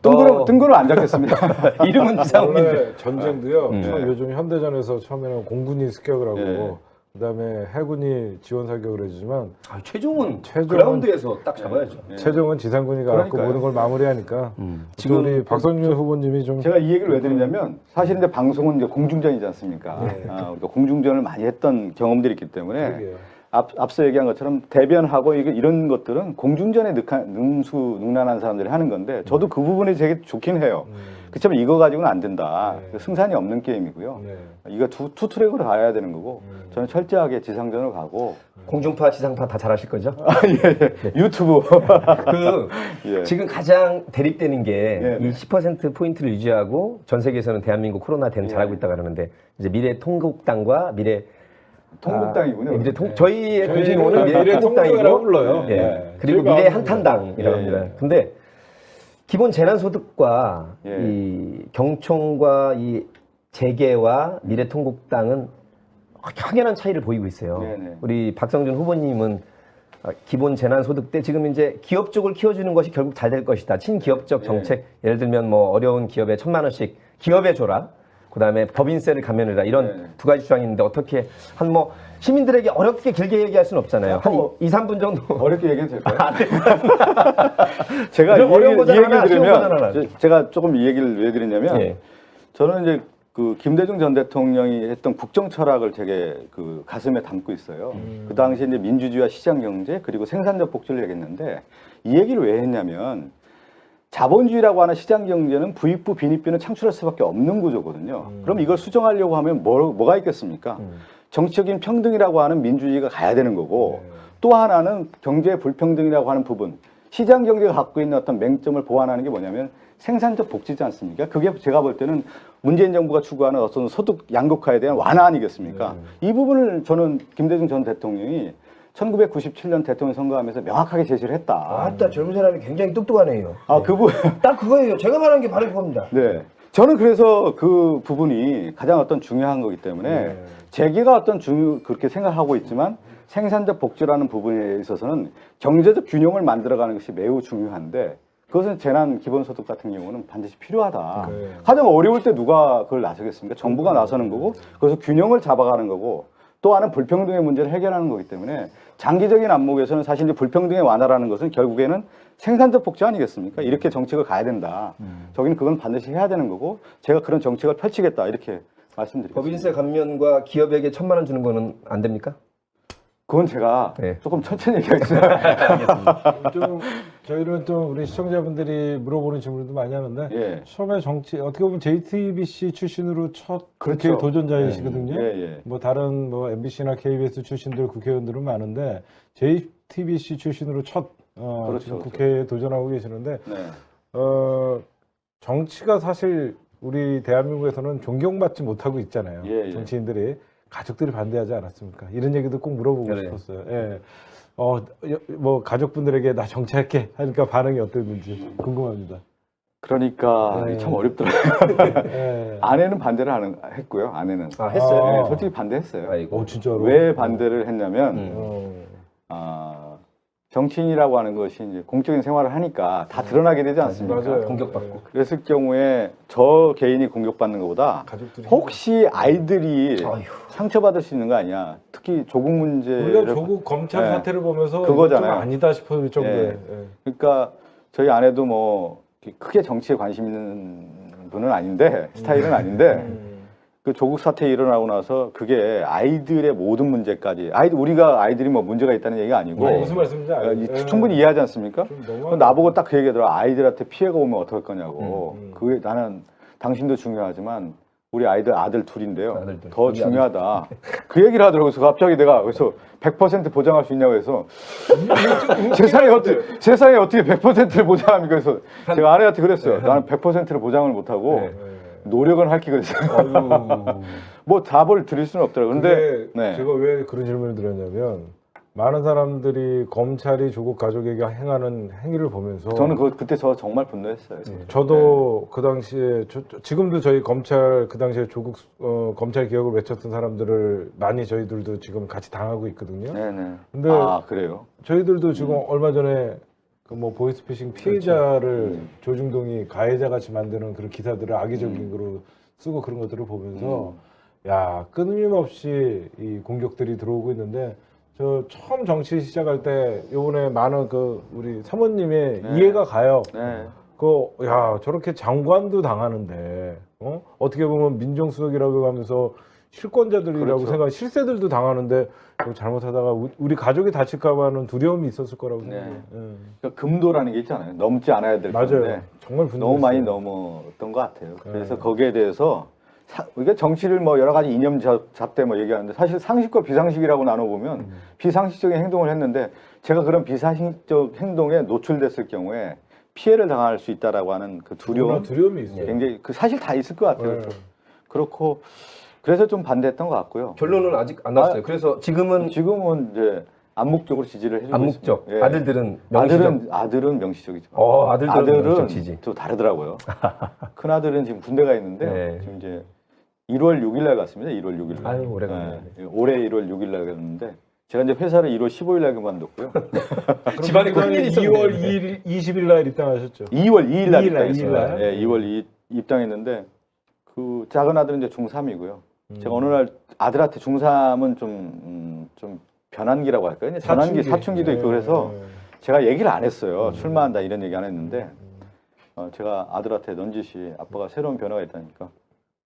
뜬구름 안 잡겠습니다.
이름은 지상욱인데.
원래 전쟁도요.
네.
요즘 현대전에서 처음에는 공군이 습격을 하고
네.
그다음에 해군이 지원 사격을 해주지만
최종은
최종은-
그라운드에서 딱 잡아야죠.
예.
최종은 지상군이 가고
그러니까요.
모든 걸 마무리하니까
지금
지금 우리 박성준 후보님이 좀
제가 이 얘기를 왜 드리냐면 사실 이제 방송은 이제 공중전이지 않습니까? 그러니까 공중전을 많이 했던 경험들이 있기 때문에
그러게요.
앞서 얘기한 것처럼 대변하고 이런 것들은 공중전에 능수능란한 사람들이 하는 건데 저도 그 부분이 되게 좋긴 해요. 그렇지만 이거 가지고는 안 된다.
네.
승산이 없는 게임이고요.
네.
이거 투 트랙으로 가야 되는 거고 저는 철저하게 지상전을 가고
공중파, 지상파 다 잘하실 거죠?
유튜브
그
예.
지금 가장 대립되는 게
예.
이 10% 포인트를 유지하고 전 세계에서는 대한민국 코로나 대응 잘하고 있다 그러는데 이제 미래통국당과
통국당이군요.
저희의 근심은
미래
미래통국당이고
통국당이라고 불러요.
예.
네.
그리고
저희가
미래
아는
한탄당이라고
예,
합니다.
예.
근데 기본 재난소득과
예.
이 경총과 이 재계와 미래통국당은 확연한 차이를 보이고 있어요.
네네.
우리 박성준 후보님은 기본 재난소득 때 지금 이제 기업 쪽을 키워주는 것이 결국 잘 될 것이다. 친기업적 정책, 예를 들면 뭐 어려운 기업에 1,000만 원씩 기업에 줘라. 그다음에 법인세를 감면해라. 이런 두 가지 주장이 있는데 어떻게 한 뭐 시민들에게 어렵게 길게 얘기할 수는 없잖아요. 한 2, 3분 정도.
어렵게 얘기해도 될까요? 제가 이
어려운 버전
얘기를
하나, 쉬운 버전 하나.
들으면 제가 조금 이 얘기를 왜 드리냐면
예.
저는 이제 그 김대중 전 대통령이 했던 국정 철학을 되게 그 가슴에 담고 있어요. 그 당시에 이제 민주주의와 시장 경제 그리고 생산적 복지를 얘기했는데 이 얘기를 왜 했냐면 자본주의라고 하는 시장 경제는 부익부 빈익빈을 창출할 수밖에 없는 구조거든요. 그럼 이걸 수정하려고 하면 뭐가 있겠습니까? 정치적인 평등이라고 하는 민주주의가 가야 되는 거고 또 하나는 경제 불평등이라고 하는 부분 시장 경제가 갖고 있는 어떤 맹점을 보완하는 게 뭐냐면 생산적 복지지 않습니까? 그게 제가 볼 때는 문재인 정부가 추구하는 어떤 소득 양극화에 대한 완화 아니겠습니까? 이 부분을 저는 김대중 전 대통령이 1997년 대통령 선거하면서 명확하게 제시를 했다.
아따 젊은 사람이 굉장히 똑똑하네요.
아, 그 부분.
딱 그거예요. 제가 말한 게 바로 그겁니다.
네. 저는 그래서 그 부분이 가장 어떤 중요한 거기 때문에 재계가 어떤 그렇게 생각하고 있지만 생산적 복지라는 부분에 있어서는 경제적 균형을 만들어가는 것이 매우 중요한데 그것은 재난 기본소득 같은 경우는 반드시 필요하다. 가장 어려울 때 누가 그걸 나서겠습니까? 정부가 나서는 거고 그래서 균형을 잡아가는 거고 또 하나는 불평등의 문제를 해결하는 거기 때문에 장기적인 안목에서는 사실 이제 불평등의 완화라는 것은 결국에는 생산적 복지 아니겠습니까? 이렇게 정책을 가야 된다. 저기는 그건 반드시 해야 되는 거고 제가 그런 정책을 펼치겠다 이렇게 말씀드리겠습니다.
법인세 감면과 기업에게 1,000만 원 주는 거는 안 됩니까?
그건 제가
네.
조금 천천히 얘기하겠습니다.
좀 저희는 좀 우리 시청자분들이 물어보는 질문도 많이 하는데
예.
처음에 정치 어떻게 보면 JTBC 출신으로 첫 국회
그렇죠.
도전자이시거든요.
예.
뭐 다른 뭐 MBC나 KBS 출신들 국회의원들은 많은데 JTBC 출신으로 첫
그렇죠,
지금
그렇죠.
국회에 도전하고 계시는데
네.
정치가 사실 우리 대한민국에서는 존경받지 못하고 있잖아요.
예.
정치인들이 가족들이 반대하지 않았습니까? 이런 얘기도 꼭 물어보고
그래요.
싶었어요. 예. 뭐 가족분들에게 나 정치할게 하니까 반응이 어땠는지 궁금합니다.
그러니까
네.
참 어렵더라고요.
예.
아내는 반대를 했고요. 아내는.
했어요?
아.
네, 솔직히 반대했어요.
아이고.
진짜로?
왜 반대를 했냐면
어.
정치인이라고 하는 것이 이제 공적인 생활을 하니까 다 드러나게 되지 않습니까?
맞아요.
공격받고.
그랬을 경우에 저 개인이 공격받는 것보다
가족들이
혹시 아이들이
아휴.
상처받을 수 있는 거 아니야? 특히 조국 문제를
우리가 조국 검찰
네.
사태를 보면서
그거잖아요.
좀 아니다 싶을 정도에.
예. 그러니까 저희 아내도 뭐 크게 정치에 관심 있는 분은 아닌데 스타일은 아닌데 그 조국 사태 일어나고 나서 그게 아이들의 모든 문제까지 우리가 아이들이 뭐 문제가 있다는 얘기가 아니고
무슨 말씀인지 알죠.
충분히 이해하지 않습니까?
좀 너무하다.
나보고 딱 그 얘기하더라. 아이들한테 피해가 오면 어떨 거냐고.
음.
그게 나는 당신도 중요하지만 우리 아들 둘인데요.
아들들.
더 중요하다. 그 얘기를 하더라고요. 그래서 갑자기 내가 그래서 100% 보장할 수 있냐고 해서 세상에 어떻게 100%를 보장합니까? 그래서 제가 아내한테 그랬어요. 나는 100%를 보장을 못하고 노력은 할게 그랬어요. 뭐 답을 드릴 수는 없더라고요. 근데
근데 제가 왜 그런 질문을 드렸냐면 많은 사람들이 검찰이 조국 가족에게 행하는 행위를 보면서
저는 그때 저 정말 분노했어요.
저도 그 당시에 지금도 저희 검찰 그 당시에 조국 검찰 개혁을 외쳤던 사람들을 많이 저희들도 지금 같이 당하고 있거든요.
네네.
근데
그래요?
저희들도 지금 얼마 전에 그 뭐 보이스피싱 피해자를 조중동이 가해자 같이 만드는 그런 기사들을 악의적인 거로 쓰고 그런 것들을 보면서 야 끊임없이 이 공격들이 들어오고 있는데 저 처음 정치 시작할 때 요번에 많은 그 우리 사모님의 이해가 가요.
네.
야 저렇게 장관도 당하는데 어떻게 보면 민정수석이라고 하면서 실권자들이라고
그렇죠.
생각, 실세들도 당하는데 또 잘못하다가 우리 가족이 다칠까봐 하는 두려움이 있었을 거라고 생각해요.
그러니까 금도라는 게 있잖아요. 넘지 않아야 될
맞아요.
건데
정말
너무 많이
분노했어요.
넘었던 것 같아요. 그래서 거기에 대해서 우리가 정치를 뭐 여러 가지 이념 잣대 뭐 얘기하는데 사실 상식과 비상식이라고 나눠보면 비상식적인 행동을 했는데 제가 그런 비상식적 행동에 노출됐을 경우에 피해를 당할 수 있다라고 하는 그
두려움이 있어요.
굉장히 사실 다 있을 것 같아요.
네.
그렇고 그래서 좀 반대했던 것 같고요.
결론은 아직 안 났어요. 그래서 지금은
이제 암묵적으로 지지를 해주고
암묵적.
있습니다. 예.
아들들은 명시적.
아들은 명시적이죠.
아들들은 명시적 지지.
또 다르더라고요. 큰 아들은 지금 군대가 있는데
네.
지금 이제 1월 6일 날 갔습니다. 1월 6일 날.
아유, 오래간만에.
올해 1월 6일 날 갔는데 제가 이제 회사를 1월 15일 날 그만뒀고요.
집안에 큰일이 있었네.
2월 2일, 20일 날 입당하셨죠?
2월 2일 날
2일 날,
입당했어요.
2일 날.
예, 2월 2일 입당했는데 그 작은 아들은 이제 중3이고요. 제가 어느 날 아들한테 중3은 좀 변환기라고 할까요? 전환기, 사춘기도 있고 그래서 제가 얘기를 안 했어요. 출마한다 이런 얘기 안 했는데 제가 아들한테 넌지시 아빠가 새로운 변화가 있다니까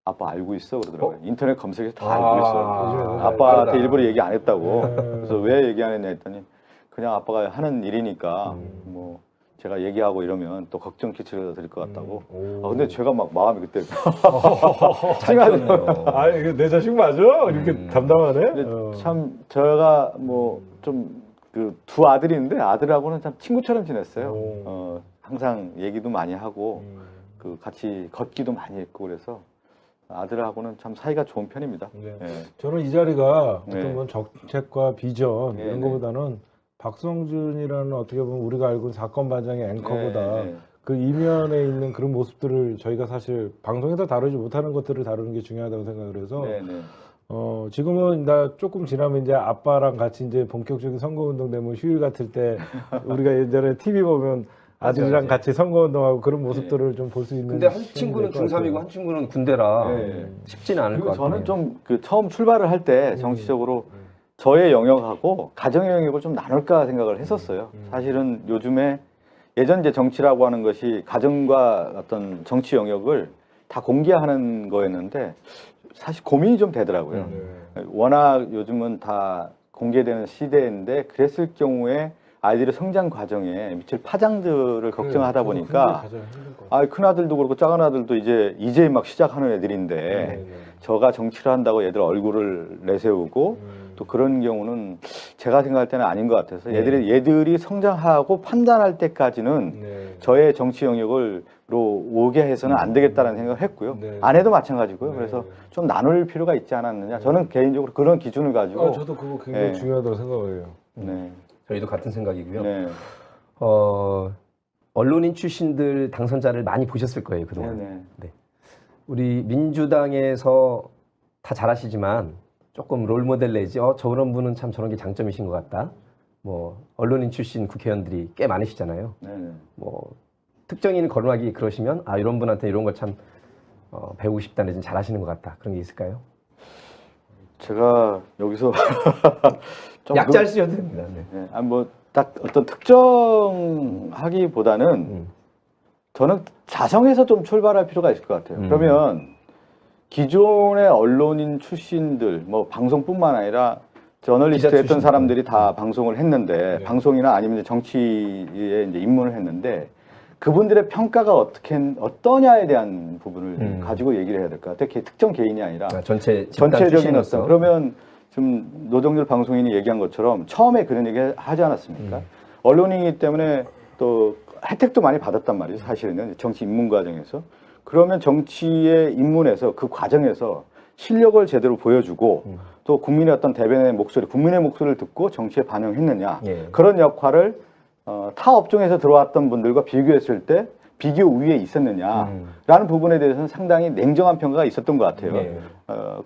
아빠 알고 있어 그러더라고요. 인터넷 검색해서 다 알고 있어. 아빠한테 일부러 얘기 안 했다고. 그래서 왜 얘기 안 했냐 했더니 그냥 아빠가 하는 일이니까 뭐 제가 얘기하고 이러면 또 걱정 끼치게 될 것 같다고. 근데 제가 막 마음이 그때
잘
아니 이거 내 자식 맞아? 이렇게 담담하네.
참 제가 뭐 좀 그 두 아들이 있는데 아들하고는 참 친구처럼 지냈어요. 항상 얘기도 많이 하고 그 같이 걷기도 많이 했고 그래서 아들하고는 참 사이가 좋은 편입니다.
네.
예.
저는 이 자리가
네.
어떤 건 정책과 비전
네,
이런
네.
것보다는 박성준이라는 어떻게 보면 우리가 알고 있는 사건 반장의 앵커보다
네, 네.
그 이면에 있는 그런 모습들을 저희가 사실 방송에서 다루지 못하는 것들을 다루는 게 중요하다고 생각을 해서
네, 네.
지금은 나 조금 지나면 이제 아빠랑 같이 이제 본격적인 선거운동 되면 휴일 같을 때 우리가 예전에 TV 보면 아들이랑 같이 선거운동하고 그런 모습들을 좀 볼 수 있는.
근데 한 친구는 중3이고 한 친구는 군대라
네.
쉽지는 않을 것
그리고
같아요.
저는 좀 그 처음 출발을 할 때 정치적으로 저의 영역하고 가정의 영역을 좀 나눌까 생각을 했었어요. 사실은 요즘에 예전 이제 정치라고 하는 것이 가정과 어떤 정치 영역을 다 공개하는 거였는데 사실 고민이 좀 되더라고요. 워낙 요즘은 다 공개되는 시대인데 그랬을 경우에 아이들의 성장 과정에 미칠 파장들을 걱정하다 보니까 큰 아들도 그렇고 작은 아들도 이제 막 시작하는 애들인데 저가 정치를 한다고 얘들 얼굴을 내세우고 또 그런 경우는 제가 생각할 때는 아닌 것 같아서 얘들이 성장하고 판단할 때까지는 저의 정치 영역으로 오게 해서는 안 되겠다는 생각을 했고요. 아내도 마찬가지고요. 그래서 좀 나눌 필요가 있지 않았느냐. 저는 개인적으로 그런 기준을 가지고
저도 그거 굉장히 중요하다고 생각을 해요.
네.
저희도 같은 생각이고요.
네.
언론인 출신들 당선자를 많이 보셨을 거예요, 그동안. 네. 우리 민주당에서 다 잘하시지만 조금 롤모델 내지 저런 분은 참 저런 게 장점이신 것 같다. 뭐 언론인 출신 국회의원들이 꽤 많으시잖아요. 뭐 특정인을 거론하기 그러시면 이런 분한테 이런 걸 참 배우고 싶다 내지 잘하시는 것 같다. 그런 게 있을까요?
제가 여기서 좀
약자를 쓰셔도 됩니다.
뭐 딱 어떤 특정하기보다는 저는 자성에서 좀 출발할 필요가 있을 것 같아요. 그러면 기존의 언론인 출신들, 뭐 방송뿐만 아니라 저널리스트 했던 사람들이 다 방송을 했는데 방송이나 아니면 이제 정치에 이제 입문을 했는데 그분들의 평가가 어떠냐에 대한 부분을 가지고 얘기를 해야 될 것 같아요. 특정 개인이 아니라 전체적인 어떤 그러면 지금 노정열 방송인이 얘기한 것처럼 처음에 그런 얘기 하지 않았습니까? 언론인이기 때문에 또 혜택도 많이 받았단 말이죠. 사실은 정치 입문 과정에서. 그러면 정치에 입문해서 그 과정에서 실력을 제대로 보여주고 또 국민의 어떤 대변의 목소리, 국민의 목소리를 듣고 정치에 반영했느냐. 그런 역할을 타 업종에서 들어왔던 분들과 비교했을 때 비교 우위에 있었느냐라는 부분에 대해서는 상당히 냉정한 평가가 있었던 것 같아요.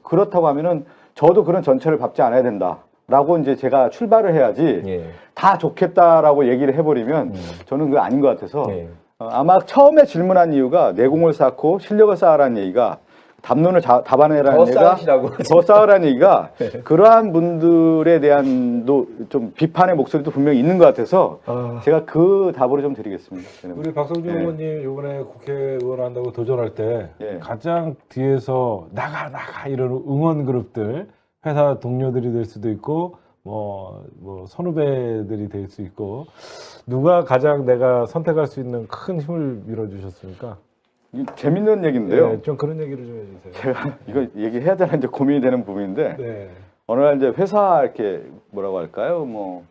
그렇다고 하면은 저도 그런 전철을 밟지 않아야 된다라고 이제 제가 출발을 해야지 다 좋겠다라고 얘기를 해버리면 저는 그거 아닌 것 같아서 아마 처음에 질문한 이유가 내공을 쌓고 실력을 쌓으라는 얘기가 담론을 잡아내라는 얘기가 더 쌓으라는 얘기가 그러한 분들에 대한 좀 비판의 목소리도 분명히 있는 것 같아서 제가 그 답으로 좀 드리겠습니다.
우리 박성준 의원님 이번에 국회의원 한다고 도전할 때 가장 뒤에서 나가 이런 응원 그룹들 회사 동료들이 될 수도 있고 뭐 선후배들이 될 수 있고 누가 가장 내가 선택할 수 있는 큰 힘을 밀어주셨습니까?
재밌는 얘기인데요.
좀 그런 얘기를 좀 해주세요.
제가 이거 얘기해야 되나 이제 고민이 되는 부분인데 어느 날 이제 회사 이렇게 뭐라고 할까요? 뭐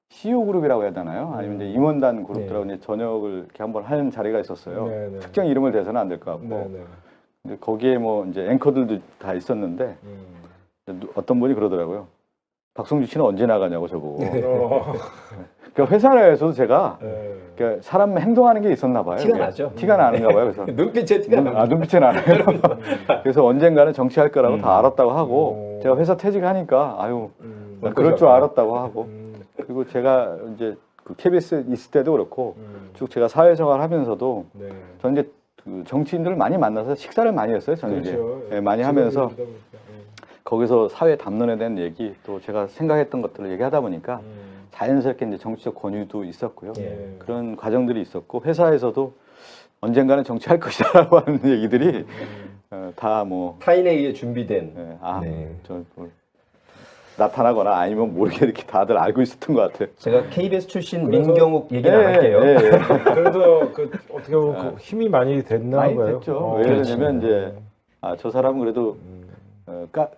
CEO 그룹이라고 해야 되나요? 아니면 이제 임원단 그룹들하고 이제 저녁을 이렇게 한번 하는 자리가 있었어요. 특정 이름을 대서는 안 될 것 같고. 근데 거기에 뭐 이제 앵커들도 다 있었는데 어떤 분이 그러더라고요. 박성준 씨는 언제 나가냐고 저보고.
어.
그러니까 회사 내에서도 제가
네.
그러니까 사람 행동하는 게 있었나 봐요.
티가
이게.
나죠.
티가 나는가 봐요. 그래서
눈빛에 티가 나죠.
눈빛에 나네요. 그래서 언젠가는 정치할 거라고 다 알았다고 하고 제가 회사 퇴직하니까 아유 난 그럴 줄 알았다고 하고 그리고 제가 이제 그 KBS 있을 때도 그렇고 쭉 제가 사회생활 하면서도
네.
저는 이제 그 정치인들을 많이 만나서 식사를 많이 했어요. 저는
그렇죠.
이제 많이 하면서
보니까.
거기서 사회 담론에 대한 얘기 또 제가 생각했던 것들을 얘기하다 보니까 자연스럽게 이제 정치적 권유도 있었고요.
예.
그런 과정들이 있었고 회사에서도 언젠가는 정치할 것이다라고 하는 얘기들이 다 뭐
타인에 의해 준비된.
네. 나타나거나 아니면 모르게 이렇게 다들 알고 있었던 것 같아요.
제가 KBS 출신
그래서-
민경욱 얘기는 안 할게요.
그래서 그 어떻게 보면 그 힘이 많이 됐나
많이
봐요.
됐죠. 왜 그러냐면 이제 저 사람은 그래도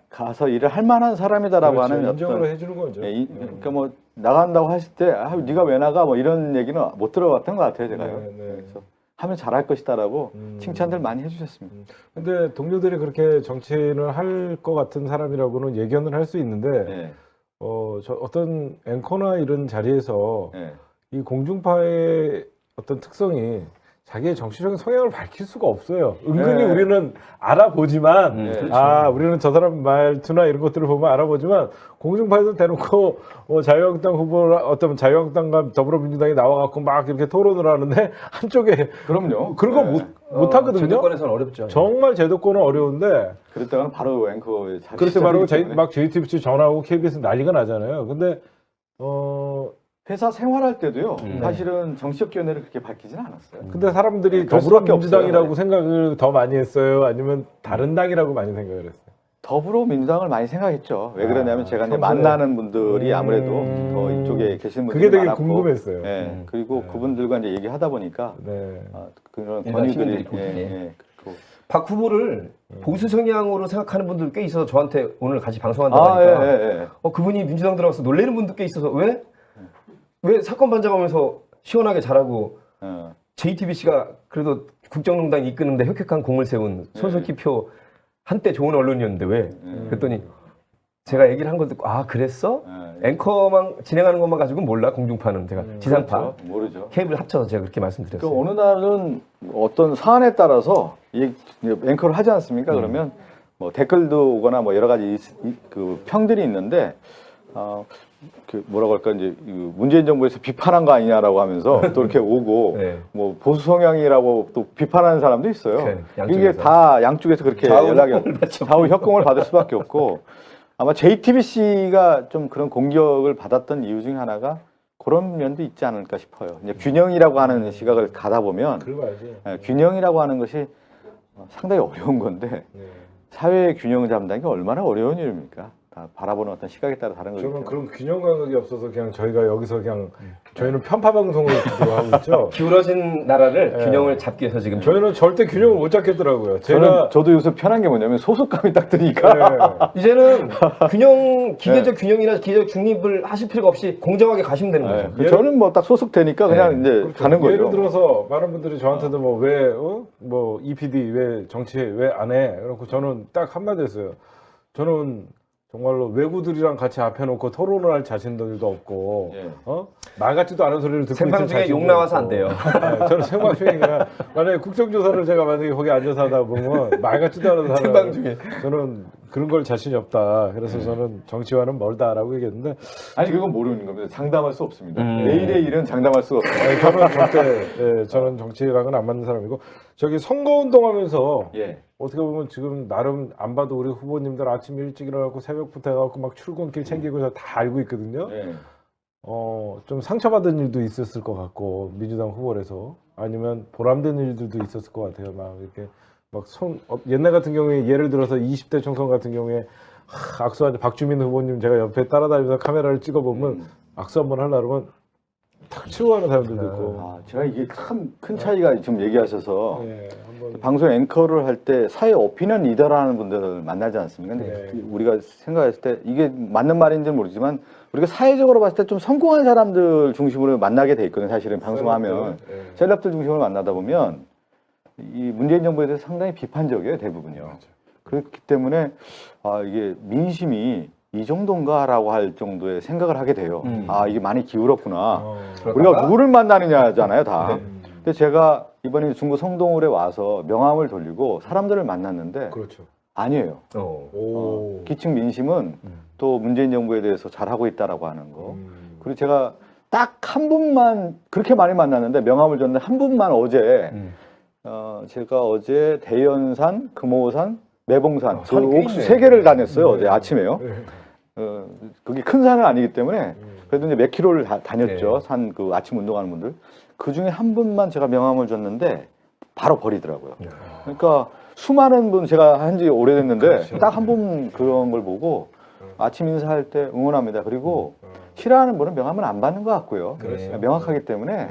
가서 일을 할 만한 사람이다라고
그렇죠.
하는
인정을
어떤
해주는 거죠.
그러니까 뭐 나간다고 하실 때 네가 왜 나가 뭐 이런 얘기는 못 들어봤던 것 같아요 제가요.
네.
그래서 하면 잘할 것이다라고 칭찬들 많이 해주셨습니다.
근데 동료들이 그렇게 정치인을 할 것 같은 사람이라고는 예견을 할 수 있는데
네.
저 어떤 앵커나 이런 자리에서
네.
이 공중파의 어떤 특성이 자기의 정치적인 성향을 밝힐 수가 없어요. 은근히
네.
우리는 알아보지만
그렇죠.
우리는 저 사람 말투나 이런 것들을 보면 알아보지만 공중파에서 대놓고 자유한국당 후보 어떤 자유한국당과 더불어민주당이 나와갖고 막 이렇게 토론을 하는데 한쪽에
그럼요.
그런 거
네.
못하거든요.
제도권에서는 어렵죠.
정말 제도권은 어려운데
그랬다가는 바로 앵커에
그래서 바로 막 JTBC 전화하고 KBS 난리가 나잖아요. 근데
회사 생활할 때도요. 사실은 정치적 견해를 그렇게 밝히지는 않았어요.
근데 사람들이
네, 그럴 수밖에
더불어민주당이라고
없어요.
생각을 더 많이 했어요. 아니면 다른 당이라고 많이 생각을 했어요.
더불어민주당을 많이 생각했죠. 왜 그러냐면 제가 이제
평소에.
만나는 분들이 아무래도 더 이쪽에 계신 분들이
그게 되게
많았고,
궁금했어요.
예, 그리고 그분들과 이제 얘기하다 보니까
네.
그런
일반
권유들이
시민들이 보기에.
그리고
박 후보를 보수 성향으로 생각하는 분들 꽤 있어서 저한테 오늘 같이 방송한다고 하니까
예.
그분이 민주당 들어가서 놀래는 분도 꽤 있어서 왜 사건 반장하면서 시원하게 잘하고 JTBC가 그래도 국정농단 이끄는데 혁혁한 공을 세운 손석희표 한때 좋은 언론이었는데 왜? 그랬더니 제가 얘기를 한 걸 듣고 그랬어? 앵커만 진행하는 것만 가지고는 몰라 공중파는 제가 지상파
그렇죠. 모르죠.
케이블 합쳐서 제가 그렇게 말씀드렸어요.
그 어느 날은 어떤 사안에 따라서 앵커를 하지 않습니까? 그러면 뭐 댓글도 오거나 뭐 여러 가지 그 평들이 있는데 그 뭐라고 할까 이제 문재인 정부에서 비판한 거 아니냐라고 하면서 또 이렇게 오고
네.
뭐 보수 성향이라고 또 비판하는 사람도 있어요.
네,
이게
양쪽에서.
다 양쪽에서 그렇게 연락이
받죠.
좌우 협공을 받을 수밖에 없고 아마 JTBC가 좀 그런 공격을 받았던 이유 중에 하나가 그런 면도 있지 않을까 싶어요. 이제 균형이라고 하는 시각을 가다 보면
그래봐야지.
균형이라고 하는 것이 상당히 어려운 건데 사회의 균형을 잡는다는 게 얼마나 어려운 일입니까? 다 바라보는 어떤 시각에 따라 다른 거죠.
저는 그런 균형 감각이 없어서 그냥 저희가 여기서 그냥 저희는 편파 방송을 하고 있죠.
기울어진 나라를 균형을 잡기 위해서 지금
저희는 절대 균형을 못 잡겠더라고요.
저도 요새 편한 게 뭐냐면 소속감이 딱 드니까
이제는 기계적 균형이나 기계적 중립을 하실 필요가 없이 공정하게 가시면 되는 거죠.
저는 뭐 딱 소속되니까 그냥 이제
그렇죠.
가는 거죠.
예를 들어서 많은 분들이 저한테도 뭐 EPD 왜 정치에 왜 안 해? 그래갖고 저는 딱 한마디 했어요. 저는 정말로 외구들이랑 같이 앞에 놓고 토론을 할 자신들도 없고 말 같지도 않은 소리를 듣고
생방
있을
중에
자신도
욕 나와서 안
없고.
돼요.
저는 생방 중이니까 만약에 국정조사를 제가 만약에 거기 앉아서 하다 보면 말 같지도 않은 사람
생방 중에.
저는 그런 걸 자신이 없다. 그래서 저는 정치와는 멀다라고 얘기했는데
아니 그건 모르는 겁니다. 장담할 수 없습니다. 내일의 일은 장담할 수가 없어요.
저는 절대 저는 정치랑은 안 맞는 사람이고 저기 선거운동하면서 어떻게 보면 지금 나름 안 봐도 우리 후보님들 아침 일찍 일어나고 새벽부터 해갖고 막 출근길 챙기고 저 다 알고 있거든요. 좀 상처받은 일도 있었을 것 같고 민주당 후보라서 아니면 보람된 일들도 있었을 것 같아요. 막 이렇게 막 옛날 같은 경우에 예를 들어서 20대 총선 같은 경우에 악수하자 박주민 후보님 제가 옆에 따라다니면서 카메라를 찍어보면 악수 한번 하려고 그러면 탁 치고 가는 사람들도 있고.
제가 이게 참 큰 차이가 지금 얘기하셔서
한번
방송 앵커를 할 때 사회 오피니언 리더라는 분들을 만나지 않습니까? 근데 우리가 생각했을 때 이게 맞는 말인지는 모르지만 우리가 사회적으로 봤을 때 좀 성공한 사람들 중심으로 만나게 돼 있거든요. 사실은 방송하면 셀럽들 중심으로 만나다 보면 이 문재인 정부에 대해서 상당히 비판적이에요. 대부분요. 그렇기 때문에 이게 민심이 이 정도인가라고 할 정도의 생각을 하게 돼요. 아, 이게 많이 기울었구나. 우리가
그러다가
누구를 만나느냐잖아요, 다.
네.
근데 제가 이번에 중구 성동울에 와서 명함을 돌리고 사람들을 만났는데
그렇죠.
아니에요.
오.
기층 민심은 또 문재인 정부에 대해서 잘하고 있다라고 하는 거. 그리고 제가 딱 한 분만 그렇게 많이 만났는데 명함을 줬는데 한 분만 어제 제가 어제 대연산, 금오산, 매봉산 그
산이 꽤
옥수
있네.
세 개를 다녔어요. 어제 아침에요.
네.
그게 큰 산은 아니기 때문에 그래도 이제 몇 킬로를 다녔죠.
네.
산 그 아침 운동하는 분들. 그 중에 한 분만 제가 명함을 줬는데 바로 버리더라고요. 그러니까 수많은 분 제가 한 지 오래됐는데
그렇죠.
딱 한 분 그런 걸 보고 아침 인사할 때 응원합니다. 그리고 싫어하는 분은 명함을 안 받는 것 같고요.
그렇죠.
명확하기 때문에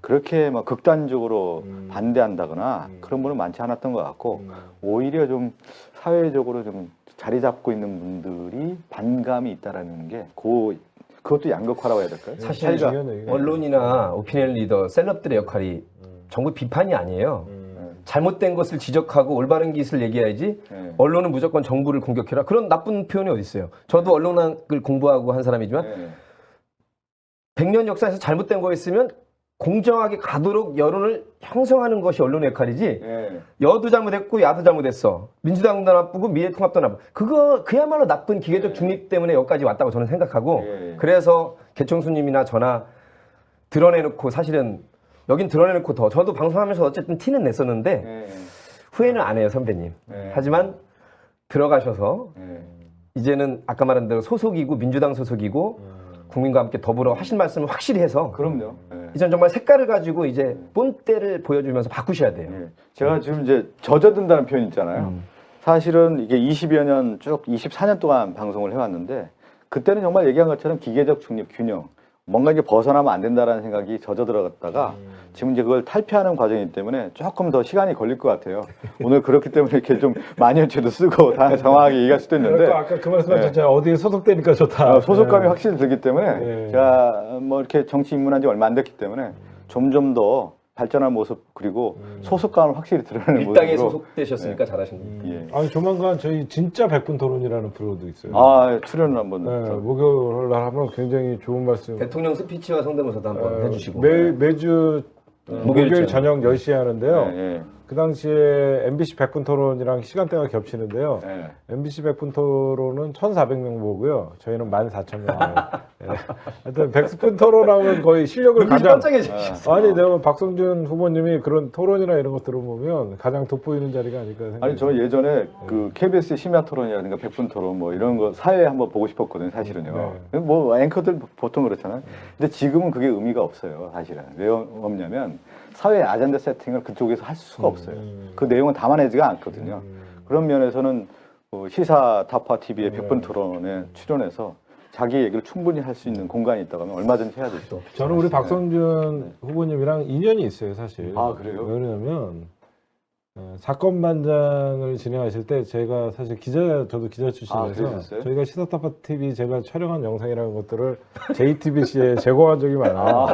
그렇게 막 극단적으로 반대한다거나 그런 분은 많지 않았던 것 같고 오히려 좀 사회적으로 좀 자리 잡고 있는 분들이 반감이 있다라는 게 그것도 양극화라고 해야 될까요?
사실
차이가
언론이나 오피니언 리더, 셀럽들의 역할이 정부 비판이 아니에요. 잘못된 것을 지적하고 올바른 것을 얘기해야지
네.
언론은 무조건 정부를 공격해라. 그런 나쁜 표현이 어디 있어요. 저도 언론을 공부하고 한 사람이지만
네.
100년 역사에서 잘못된 거 있으면 공정하게 가도록 여론을 형성하는 것이 언론의 역할이지.
네.
여도 잘못했고 야도 잘못했어. 민주당도 나쁘고 미래통합도 나쁘고. 그거 그야말로 나쁜 기계적 중립 때문에 여기까지 왔다고 저는 생각하고
예.
그래서 개청수님이나 저나 드러내놓고 사실은 여긴 드러내놓고 저도 방송하면서 어쨌든 티는 냈었는데
네.
후회는 안 해요 선배님.
네.
하지만 들어가셔서
네.
이제는 아까 말한 대로 소속이고 민주당 소속이고 국민과 함께 더불어 하실 말씀을 확실히 해서
그럼요. 네.
이전 정말 색깔을 가지고 이제 본때를 보여주면서 바꾸셔야 돼요.
예. 제가 지금 이제 젖어든다는 표현 있잖아요. 사실은 이게 20여 년 쭉 24년 동안 방송을 해왔는데 그때는 정말 얘기한 것처럼 기계적 중립 균형 뭔가 이제 벗어나면 안 된다라는 생각이 젖어 들어갔다가 지금 이제 그걸 탈피하는 과정이기 때문에 조금 더 시간이 걸릴 것 같아요. 오늘 그렇기 때문에 이렇게 좀 만연체도 쓰고 다 정확하게 얘기할 수도 있는데
그러니까 아까 그 말씀하셨잖아요. 어디에 소속되니까 좋다.
소속감이 확실히 들기 때문에
네.
제가 뭐 이렇게 정치 입문한 지 얼마 안 됐기 때문에 점점 더 발전한 모습 그리고 소속감을 확실히 드러내는
일당에
모습으로
소속되셨으니까 잘하신 거예요.
예.
아니 조만간 저희 진짜 100분 토론이라는 프로도 있어요.
아 출연을 한번
네, 목요일 날 하면 굉장히 좋은 말씀.
대통령 스피치와 성대모사도 한번 해주시고
매주 목요일 저녁 10시에 하는데요.
예,
그 당시에 MBC 100분 토론이랑 시간대가 겹치는데요.
예.
MBC 100분 토론은 1,400명 보고요. 저희는 14,000명. 예. 하여튼 100분 토론하면 거의 실력을 가장
깜짝이야.
아니 내가 박성준 후보님이 그런 토론이나 이런 것들을 보면 가장 돋보이는 자리가 아닐까 생각해요.
아니 저 예전에 그 KBS 심야 토론이라든가 100분 토론 뭐 이런 거 사회에 한번 보고 싶었거든요, 사실은요. 뭐 앵커들 보통 그렇잖아요. 근데 지금은 그게 의미가 없어요, 사실은. 왜 없냐면 사회 아젠다 세팅을 그쪽에서 할 수가 없어요. 그 내용은 담아내지가 않거든요. 그런 면에서는 시사 타파 TV의 100분 토론에 출연해서 자기 얘기를 충분히 할 수 있는 공간이 있다고 하면 얼마든지 해야 되죠.
저는 우리 박성준 후보님이랑 인연이 있어요, 사실.
아, 그래요?
왜냐면 사건 반장을 진행하실 때 제가 사실 저도 기자 출신이라서
그러셨어요?
저희가 시사타파 TV 제가 촬영한 영상이라는 것들을 JTBC에 제공한 적이 많아요.